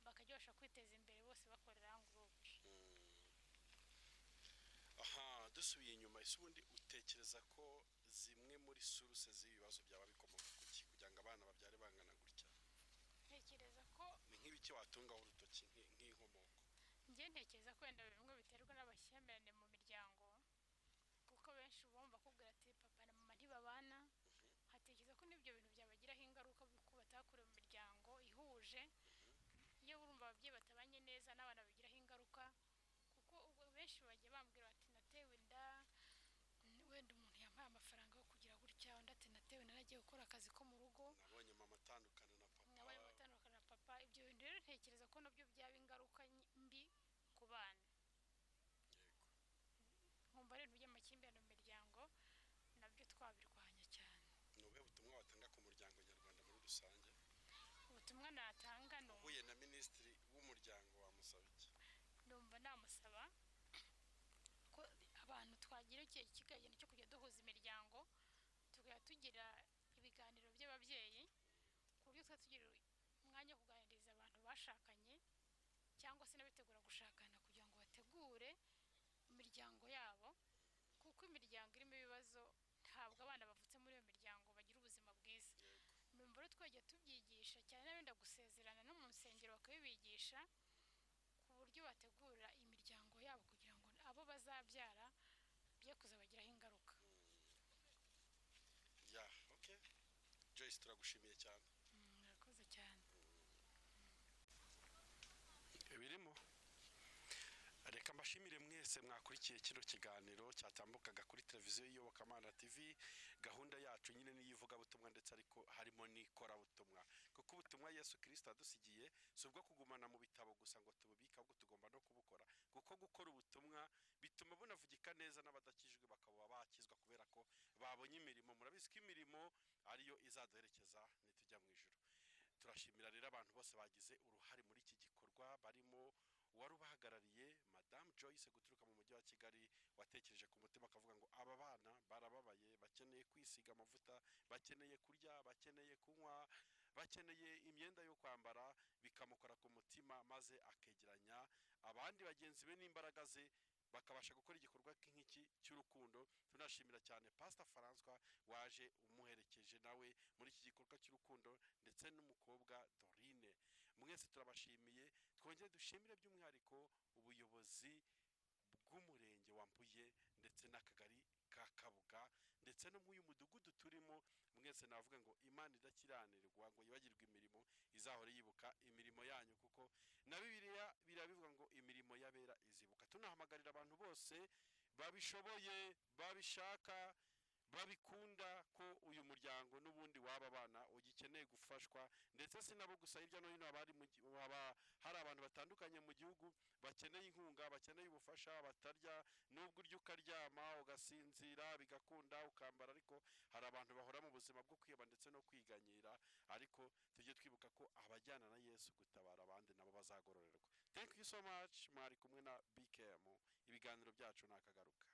bakajya babasha kwiteza imbere bose bakorera gurupe. aha dusubiye inyuma, ese ubundi utekereza ko zimwe muri suruse z'ibibazo byaba bikomoka kuki kugira ngo abana babyare bangana gutya? Ntekereza ko ni nk'ibiki watungaho urutoki nk'inkomoko? njye ntekereza ko wenda bimwe biterwa n'abashyamirane mu miryango, kuko benshi bumva kubwira ati papa na mama ntibabana. Hatekereza ko n'ibyo bintu byabagiraho ingaruka kuko batakure mu miryango ihuje. Iyo urumva ababyeyi batabanye neza n'abana bagiraho ingaruka, kuko benshi bagiye bambwira bati natewe inda, wenda umuntu yampaye amafaranga yo kugira gutya, undi ati natewe naragiye gukora akazi ko mu rugo, nabonye mama atandukana na papa. Ibyo bintu rero ntekereza ko nabyo byaba ingaruka mbi ku bana. Nkumva rero by'amakimbirane mu miryango nabyo twabirwanya cyane. Ni ubuhe butumwa watanga ku muryango nyarwanda muri rusange? Ubutumwa natanga ni uhuye na minisitiri w'umuryango wamusaba iki? Ndumva namusaba ko abantu twagira ikiganiro cyo kujya duhuza imiryango, tukajya tugira ibiganiro by'ababyeyi, ku buryo tugira umwanya wo kuganiriza abantu bashakanye cyangwa se n'abitegura gushakana, kugira ngo bategure imiryango yabo, kuko imiryango irimo ibibazo ntabwo abana bavutse muri iyo miryango bagira ubuzima bwiza. Numva rero twajya tubyigisha cyane n'abenda gusezerana no mu nsengero bakabibigisha, ku buryo bategura imiryango yabo kugira ngo abo bazabyara bye kuzabagiraho ingaruka. Okay. Joyce, turagushimiye cyane. Murakoze cyane. Birimo reka mbashimire mwese mwakurikiye kino kiganiro cyatambukaga kuri televiziyo y'Iyobokamana TV. Gahunda yacu nyine niyivuga butumwa, ndetse ariko harimo nikora butumwa, kuko ubutumwa Yesu Kristo adusigiye si ubwo kugumana mu bitabo gusa ngo tububika, ahubwo tugomba no kubukora, kuko gukora ubutumwa bituma bunavugika neza, n'abadakijwe bakaba bakizwa kubera ko babonye imirimo. Murabizi ko imirimo ariyo izaduherekeza nitujya mu ijuru. Turashimira rero abantu bose bagize uruhare muri iki gikorwa, barimo wari ubahagarariye Madame Joyce guturuka mu mujyi wa Kigali, watekereje ku mutima akavuga ngo aba bana barababaye, bakeneye kwisiga amavuta, bakeneye kurya, bakeneye kunywa, bakeneye imyenda yo kwambara, bikamukora ku mutima, maze akegeranya abandi bagenzi be n'imbaraga ze bakabasha gukora igikorwa nk'iki cy'urukundo. Tunashimira cyane Pastor François waje umuherekeje nawe muri iki gikorwa cy'urukundo, ndetse n'umukobwa Dorine. Mwese turabashimiye, twongere dushimire by'umwihariko ubuyobozi bw'umurenge wa Mbuye ndetse n'akagari ka Kabuga ndetse no mu uyu mudugudu turimo. Mwese navuga ngo Imana idakiranirwa ngo yibagirwe imirimo, izahora yibuka imirimo yanyu, kuko na Bibiliya birabivuga ngo imirimo y'abera izibuka. Tunahamagarira abantu bose babishoboye, babishaka, babikunda ko uyu muryango n'ubundi waba abana ugikeneye gufashwa, ndetse sinabo gusa, hirya no hino hari abantu batandukanye mu gihugu bakeneye inkunga, bakeneye ubufasha, batarya, nubwo urya ukaryama ugasinzira bigakunda ukambara, ariko hari abantu bahora mu buzima bwo kwiheba ndetse no kwiganyira. Ariko tujye twibuka ko abajyana na Yesu gutabara abandi nabo bazagororerwa. Thank you so much. Mwari kumwe na BKM, ibiganiro byacu nakagaruka.